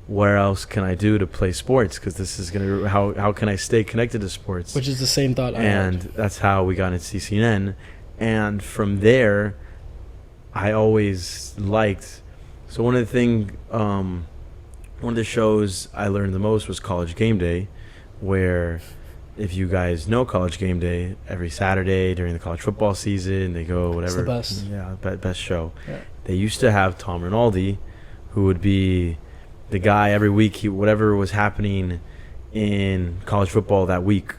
where else can I do to play sports? Because this is gonna how can I stay connected to sports? Which is the same thought I had. And that's how we got into CCN. And from there, I always liked. So one of the shows I learned the most was College Game Day, where, if you guys know College Game Day, every Saturday during the college football season, they go whatever. It's the best. Yeah, best show. Yeah. They used to have Tom Rinaldi, who would be the guy every week. Whatever was happening in college football that week,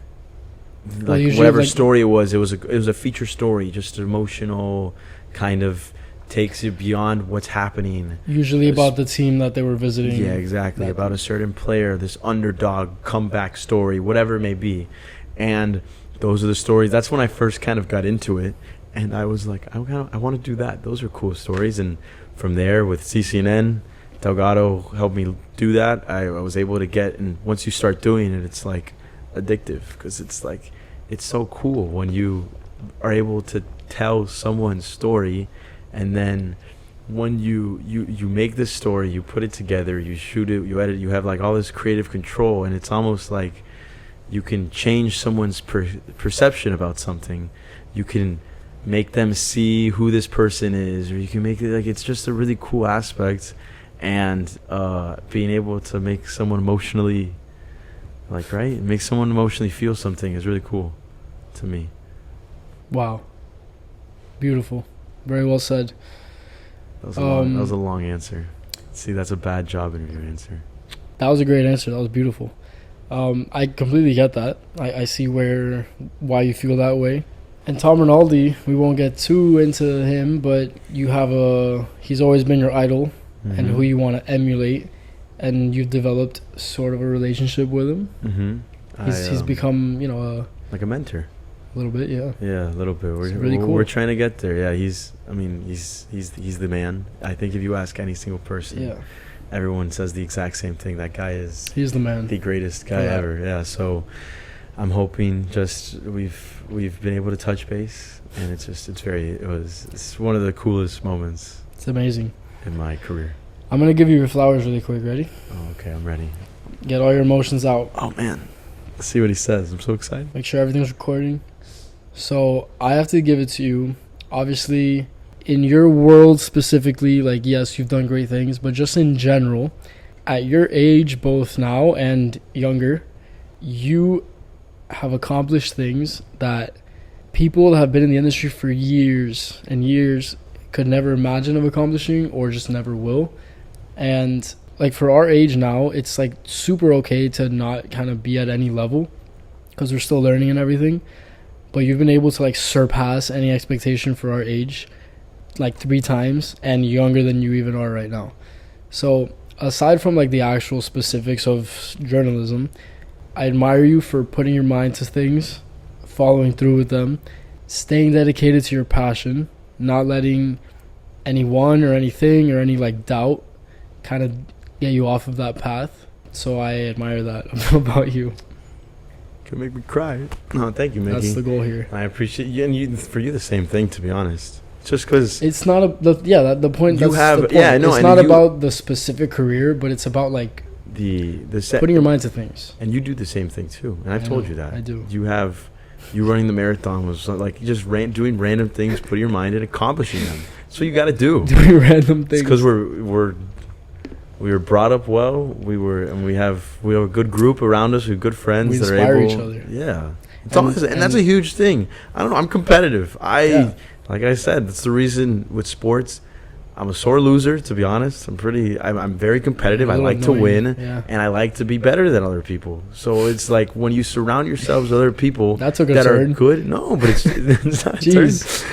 whatever story it was a feature story, just emotional kind of takes you beyond what's happening. Usually about the team that they were visiting. Yeah, exactly. About a certain player, this underdog comeback story, whatever it may be. And those are the stories. That's when I first kind of got into it. And I was like, I want to do that. Those are cool stories. And from there, with CCNN, Delgado helped me do that. I was able to get, and once you start doing it, it's like addictive, because it's like, it's so cool when you are able to tell someone's story, and then when you make this story, you put it together, you shoot it, you edit, you have like all this creative control, and it's almost like you can change someone's perception about something. You can make them see who this person is, or you can make it like, it's just a really cool aspect. And being able to make someone emotionally, make someone emotionally feel something is really cool to me. Wow. Beautiful. Very well said. That was a long answer. See, that's a bad job interview answer. That was a great answer. That was beautiful. I completely get that. I see why you feel that way. And Tom Rinaldi, we won't get too into him, but he's always been your idol, and who you want to emulate, and you've developed sort of a relationship with him. He's become, like a mentor. A little bit, yeah. Yeah, a little bit. Really cool. We're trying to get there. Yeah, he's the man. I think if you ask any single person, everyone says the exact same thing. That guy he's the man, the greatest guy ever. Yeah. So I'm hoping we've been able to touch base, and it's one of the coolest moments. It's amazing in my career. I'm gonna give you your flowers really quick. Ready? Oh, okay. I'm ready. Get all your emotions out. Oh man, let's see what he says. I'm so excited. Make sure everything's recording. So I have to give it to you. Obviously, in your world specifically, yes, you've done great things, but just in general, at your age, both now and younger, you have accomplished things that people that have been in the industry for years and years could never imagine of accomplishing, or just never will. And for our age now, it's super okay to not kind of be at any level, because we're still learning and everything. But you've been able to surpass any expectation for our age 3 times, and younger than you even are right now. So aside from the actual specifics of journalism, I admire you for putting your mind to things, following through with them, staying dedicated to your passion, not letting anyone or anything or any doubt kind of get you off of that path. So I admire that about you. Could make me cry. No, thank you, Mickey. That's the goal here. I appreciate you, and for you the same thing, to be honest. Just because it's not the point. You have the point. Yeah, no, it's not about the specific career, but it's about the putting your mind to things. And you do the same thing too. And I've told you that. I do. You running the marathon was just doing random things, putting your mind in, accomplishing them. That's what you got to do. Doing random things. Because we were brought up well. We have a good group around us. We have good friends. We that inspire are able. Each other. Yeah, and that's a huge thing. I don't know. I'm competitive. Like I said, that's the reason with sports. I'm a sore loser, to be honest. I'm very competitive. I like to win, and I like to be better than other people. So it's when you surround yourselves with other people that are good. No, but it's not. That's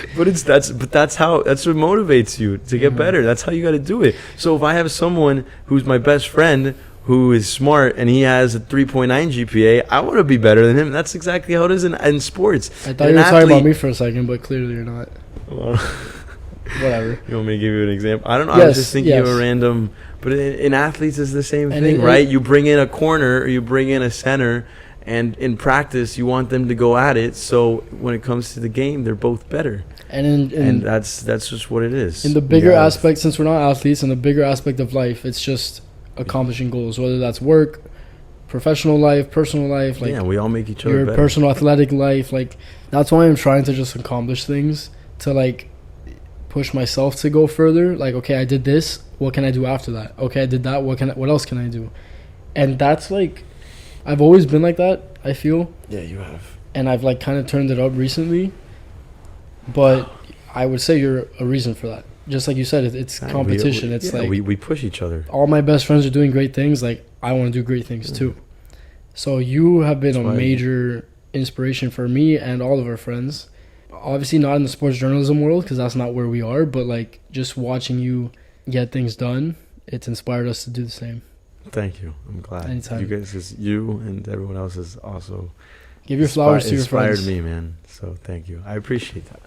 what motivates you to get better. That's how you got to do it. So if I have someone who's my best friend who is smart and he has a 3.9 GPA, I want to be better than him. That's exactly how it is in sports. I thought you were talking about me for a second, but clearly you're not. Whatever. You want me to give you an example? I don't know. Yes, I was just thinking of a random. But in athletes, it's the same thing, right? You bring in a corner or you bring in a center, and in practice, you want them to go at it. So when it comes to the game, they're both better. And that's just what it is. In the bigger aspect, since we're not athletes, in the bigger aspect of life, it's just accomplishing goals, whether that's work, professional life, personal life. We all make each other better. Your personal athletic life. That's why I'm trying to just accomplish things to push myself to go further. Okay, I did this, what can I do after that? Okay, I did that, what else can I do? And that's I've always been like that, I feel. Yeah, you have. And I've kind of turned it up recently, but I would say you're a reason for that. Just like you said, it's competition. We push each other. All my best friends are doing great things, I want to do great things too. So you have been a major inspiration for me and all of our friends. obviously not in the sports journalism world because that's not where we are, but like just watching you get things done, it's inspired us to do the same. Thank you. I'm glad. Anytime. You guys, you and everyone else has also give your flowers to your friends. Inspired me, man. So thank you. I appreciate that.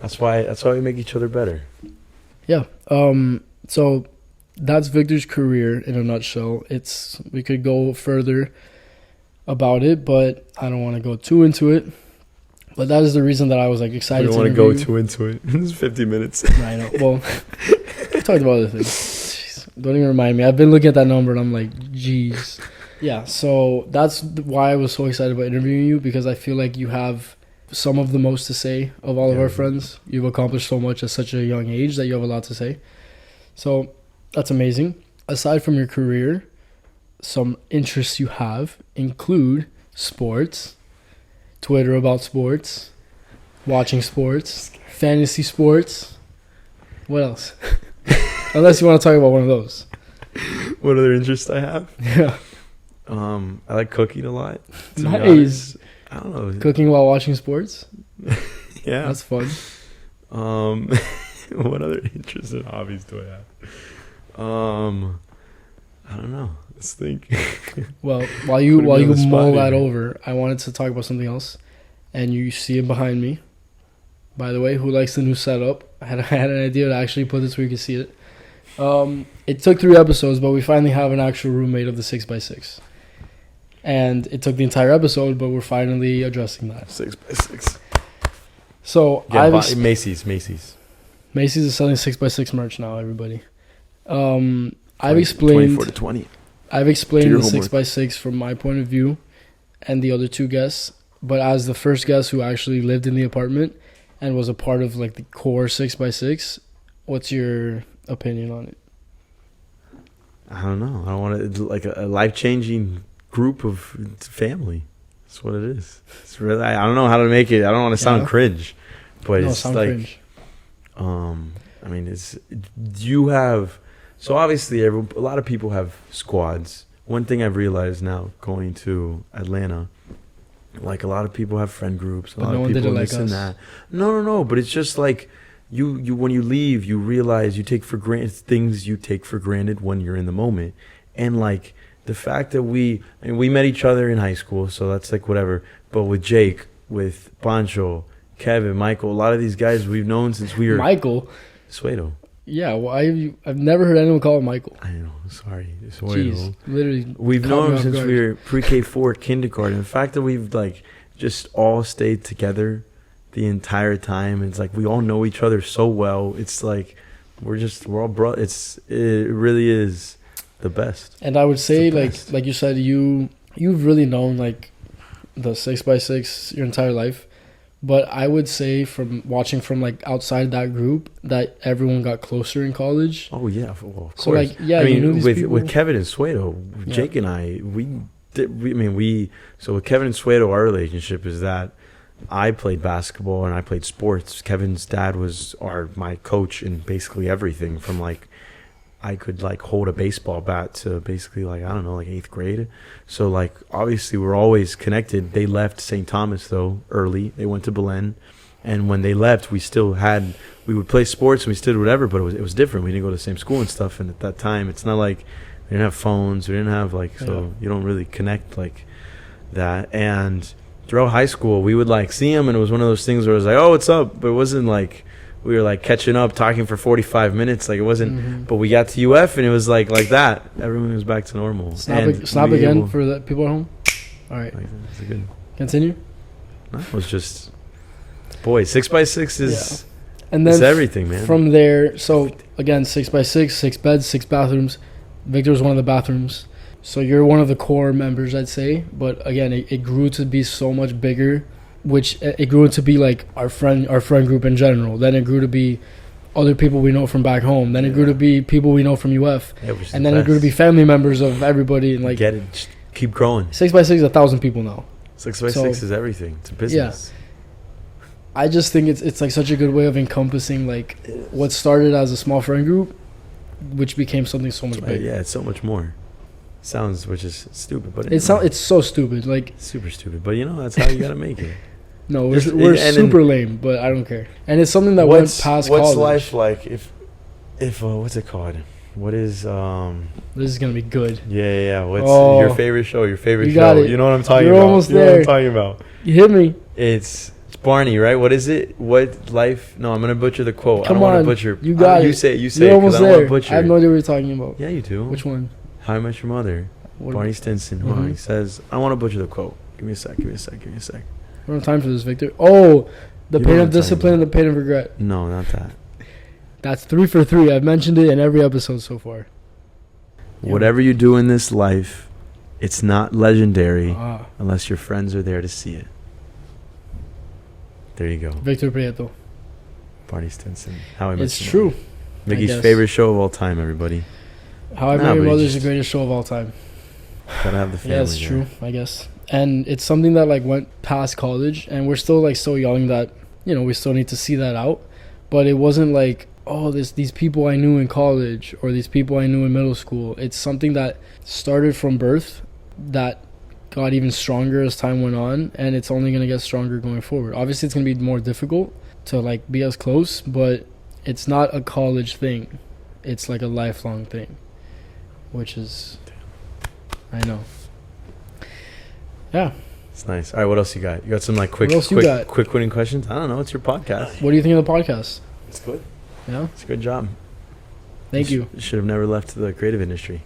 That's why we make each other better. Yeah. So that's Victor's career in a nutshell. We could go further about it, but I don't want to go too into it. But that is the reason that I was like excited. I don't want to go too into it. It's 50 minutes. I know. Well, we talked about other things. Jeez, don't even remind me. I've been looking at that number and I'm like, geez. Yeah. So that's why I was so excited about interviewing you, because I feel like you have some of the most to say of all of our friends. You've accomplished so much at such a young age that you have a lot to say. So that's amazing. Aside from your career, some interests you have include sports, Twitter about sports, watching sports, fantasy sports. What else? Unless you want to talk about one of those. What other interests I have? Yeah. I like cooking a lot. Nice. I don't know. Cooking while watching sports? Yeah. That's fun. What other interests and hobbies do I have? I don't know. Let's think. Well, while you mull that over, I wanted to talk about something else. And you see it behind me. By the way, who likes the new setup? I had an idea to actually put this where you can see it. It took 3 episodes, but we finally have an actual roommate of the 6x6. And it took the entire episode, but we're finally addressing that. 6x6. So Macy's. Macy's is selling 6x6 merch now, everybody. I've explained 24 to 20. I've explained the homework. 6x6 from my point of view and the other 2 guests, but as the first guest who actually lived in the apartment and was a part of like the core 6x6, what's your opinion on it? I don't know. I don't want to like a life-changing group of family. That's what it is. It's really, I don't know how to make it. I don't want to sound cringe, but it's like cringe. I mean, you have. So obviously, a lot of people have squads. One thing I've realized now going to Atlanta, like a lot of people have friend groups. A lot of people this and that. No. But it's just like you when you leave, you realize you take for granted things you take for granted when you're in the moment, and like the fact that we met each other in high school, so that's like whatever. But with Jake, with Pancho, Kevin, Michael, a lot of these guys we've known since we were Michael Suedo. Yeah, well, I've never heard anyone call him Michael. I know, sorry. Jeez, literally. We've known him since we were pre-K4 kindergarten. The fact that we've like just all stayed together the entire time, it's like we all know each other so well. It's like we're all bro. It really is the best. And I would say like you said, you've really known like the 6x6 your entire life. But I would say from watching from like outside that group that everyone got closer in college. Oh yeah, well, of course. So like I mean, you knew these people. With Kevin and Suedo, Jake and I, so with Kevin and Suedo, our relationship is that I played basketball and I played sports. Kevin's dad was my coach in basically everything from like I could like hold a baseball bat to basically like, I don't know, like 8th grade. So like obviously we're always connected. They left St. Thomas though early. They went to Belen. And when they left, we would play sports and we still did whatever, but it was different. We didn't go to the same school and stuff. And at that time, it's not like we didn't have phones. We didn't have like, so you don't really connect like that. And throughout high school, we would like see him and it was one of those things where it was like, oh, what's up? But it wasn't like, we were like catching up, talking for 45 minutes. Like it wasn't, but we got to UF and it was like that. Everyone was back to normal. Snap again for the people at home. All right. That's a good. Continue. No, it was just, boy, 6x6 is, and then it's everything, man. From there, so again, 6x6, 6 beds, 6 bathrooms. Victor's one of the bathrooms. So you're one of the core members, I'd say. But again, it grew to be so much bigger. Which it grew to be like our friend group in general. Then it grew to be other people we know from back home. Then it grew to be people we know from UF. And then it grew to be family members of everybody. And like, get it, just keep growing. 6x6 is 1,000 people now. 6x6 is everything. It's a business. Yeah. I just think it's like such a good way of encompassing like what started as a small friend group, which became something so much bigger. Yeah, it's so much more. Which is stupid, but it's so stupid, like super stupid. But you know that's how you gotta make it. No, we're super lame, but I don't care. And it's something that went past college. What's life like if what's it called? What is This is gonna be good. Yeah. What's your favorite show? Your favorite show? It. You know what I'm talking You're about. Almost you know there. what I'm talking about. You hit me. It's Barney, right? What is it? What life? No, I'm gonna butcher the quote. Come I don't want on, to butcher. You got it. You say You're almost there. I have no idea what you're talking about. Yeah, you do. Which one? How I Met Your Mother. Barney Stinson. He says, "I want to butcher the quote. Give me a sec. We don't have time for this, Victor. Oh, the pain of discipline and the pain of regret. No, not that. That's 3 for 3. I've mentioned it in every episode so far. Whatever you do in this life, it's not legendary unless your friends are there to see it. There you go. Victor Prieto. Barney Stinson. How I Met It's true. Mickey's favorite show of all time, everybody. How I Met Your Mother is the greatest show of all time. Gotta have the family. Yeah, it's true, I guess. And it's something that like went past college, and we're still like so young that, you know, we still need to see that out. But it wasn't like, oh, these people I knew in college or these people I knew in middle school. It's something that started from birth that got even stronger as time went on, and it's only going to get stronger going forward. Obviously, it's going to be more difficult to like be as close, but it's not a college thing. It's like a lifelong thing, which is, I know. Yeah. It's nice. All right, what else you got? You got some like quick winning questions? I don't know. It's your podcast. What do you think of the podcast? It's good. Yeah? It's a good job. Thank you. You should have never left the creative industry.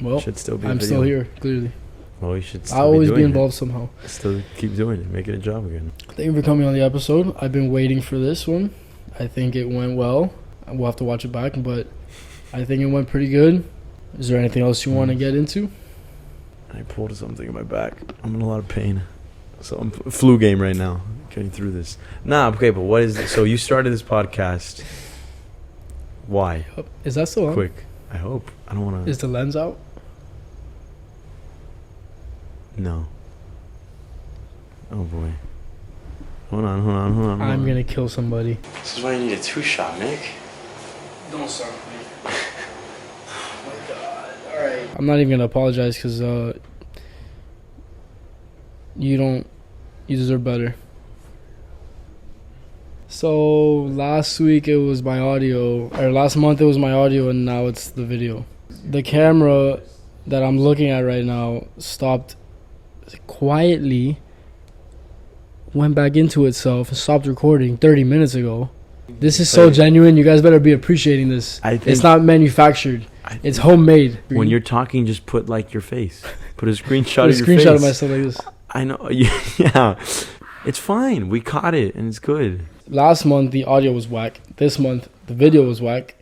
Well, should still be I'm still here, clearly. Well, you should still I'll always be involved somehow. Still keep doing it. Make it a job again. Thank you for coming on the episode. I've been waiting for this one. I think it went well. We'll have to watch it back, but I think it went pretty good. Is there anything else you want to get into? I pulled something in my back. I'm in a lot of pain. So I'm flu game right now. Getting through this. Nah, okay, but what is it? So you started this podcast. Why? Is that still on? Quick. I hope. I don't want to. Is the lens out? No. Oh boy. Hold on. I'm gonna kill somebody. This is why you need a 2-shot, Mick. Don't start with me. Oh my god. Alright. I'm not even gonna apologize because you deserve better. So last week it was my audio, or last month it was my audio, and now it's the video. The camera that I'm looking at right now stopped quietly, went back into itself, and stopped recording 30 minutes ago. This is so genuine. You guys better be appreciating this. It's not manufactured. It's homemade. When you're talking, just put like your face. Put a screenshot of your face. Put a screenshot of myself like this. I know. Yeah. It's fine. We caught it, and it's good. Last month, the audio was whack. This month, the video was whack.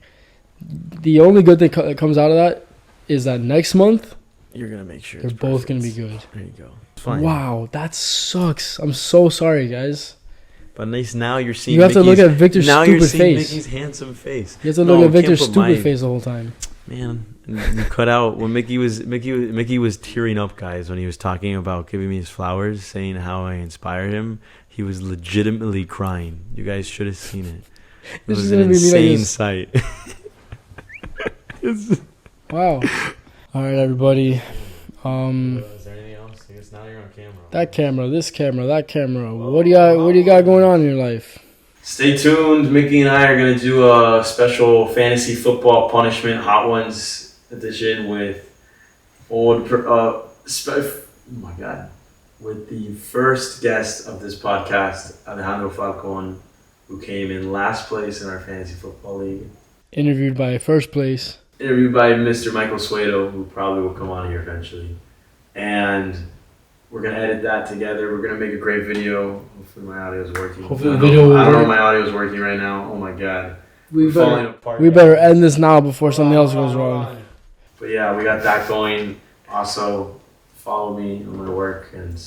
The only good thing that comes out of that is that next month, you're going to make sure they're both going to be good. There you go. It's fine. Wow, that sucks. I'm so sorry, guys. But at least now you're seeing You have to look at Victor's stupid face. Now you're seeing Mickey's handsome face. You have to look at Victor's stupid face the whole time. Man, you cut out when Mickey was tearing up, guys, when he was talking about giving me his flowers, saying how I inspire him. He was legitimately crying. You guys should have seen it. It was an insane sight. Wow. All right, everybody. Is there anything else? I guess now you're on camera. That camera, this camera, that camera. What do you got going on in your life? Stay tuned. Mickey and I are going to do a special fantasy football punishment Hot Ones edition with with the first guest of this podcast, Alejandro Falcon, who came in last place in our fantasy football league. Interviewed by first place. Interviewed by Mr. Michael Suedo, who probably will come on here eventually. And we're going to edit that together. We're going to make a great video. Hopefully my audio is working. I don't know if my audio is working right now. Oh my God. We better end this now before something else goes wrong. But yeah, we got that going. Also, follow me on my work, and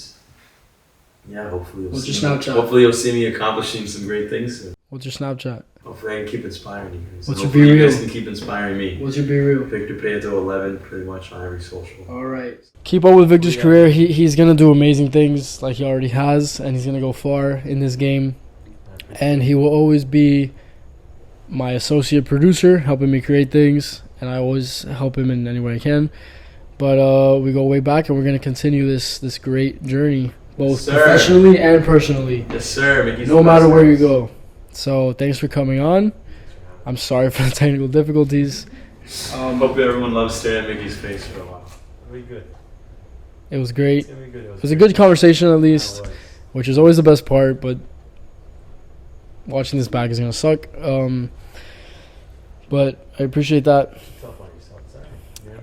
yeah, hopefully you'll see me accomplishing some great things soon. What's your Snapchat? Hopefully I can keep inspiring you guys. What's your Be Real? You guys can keep inspiring me. What's your Be Real? Victor Prieto 11, pretty much on every social. All right. Keep up with Victor's career. He's gonna do amazing things like he already has, and he's gonna go far in this game. And he will always be my associate producer, helping me create things, and I always help him in any way I can. But we go way back, and we're going to continue this great journey both professionally and personally. Yes, sir. Mickey's no matter where you go. So thanks for coming on. I'm sorry for the technical difficulties. Hope everyone loves staring at Mickey's face for a while. It'll be good. It was great. It was a good conversation at least, which is always the best part, but watching this back is going to suck. But I appreciate that.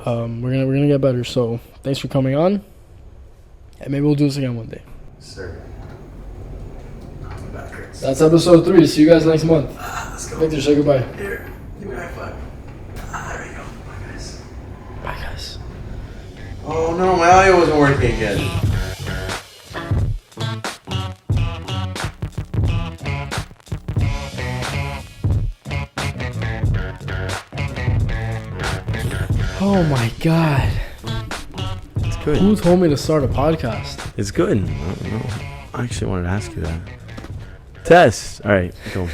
We're gonna get better. So thanks for coming on, and maybe we'll do this again one day. Sir. That's episode 3. See you guys next month. Let's go. Victor, say goodbye. Here, give me a high five. There we go. Bye, guys. Bye, guys. Oh no, my audio wasn't working again. Oh my god. It's good. Who told me to start a podcast? It's good. I don't know. I actually wanted to ask you that. Tess. All right, go.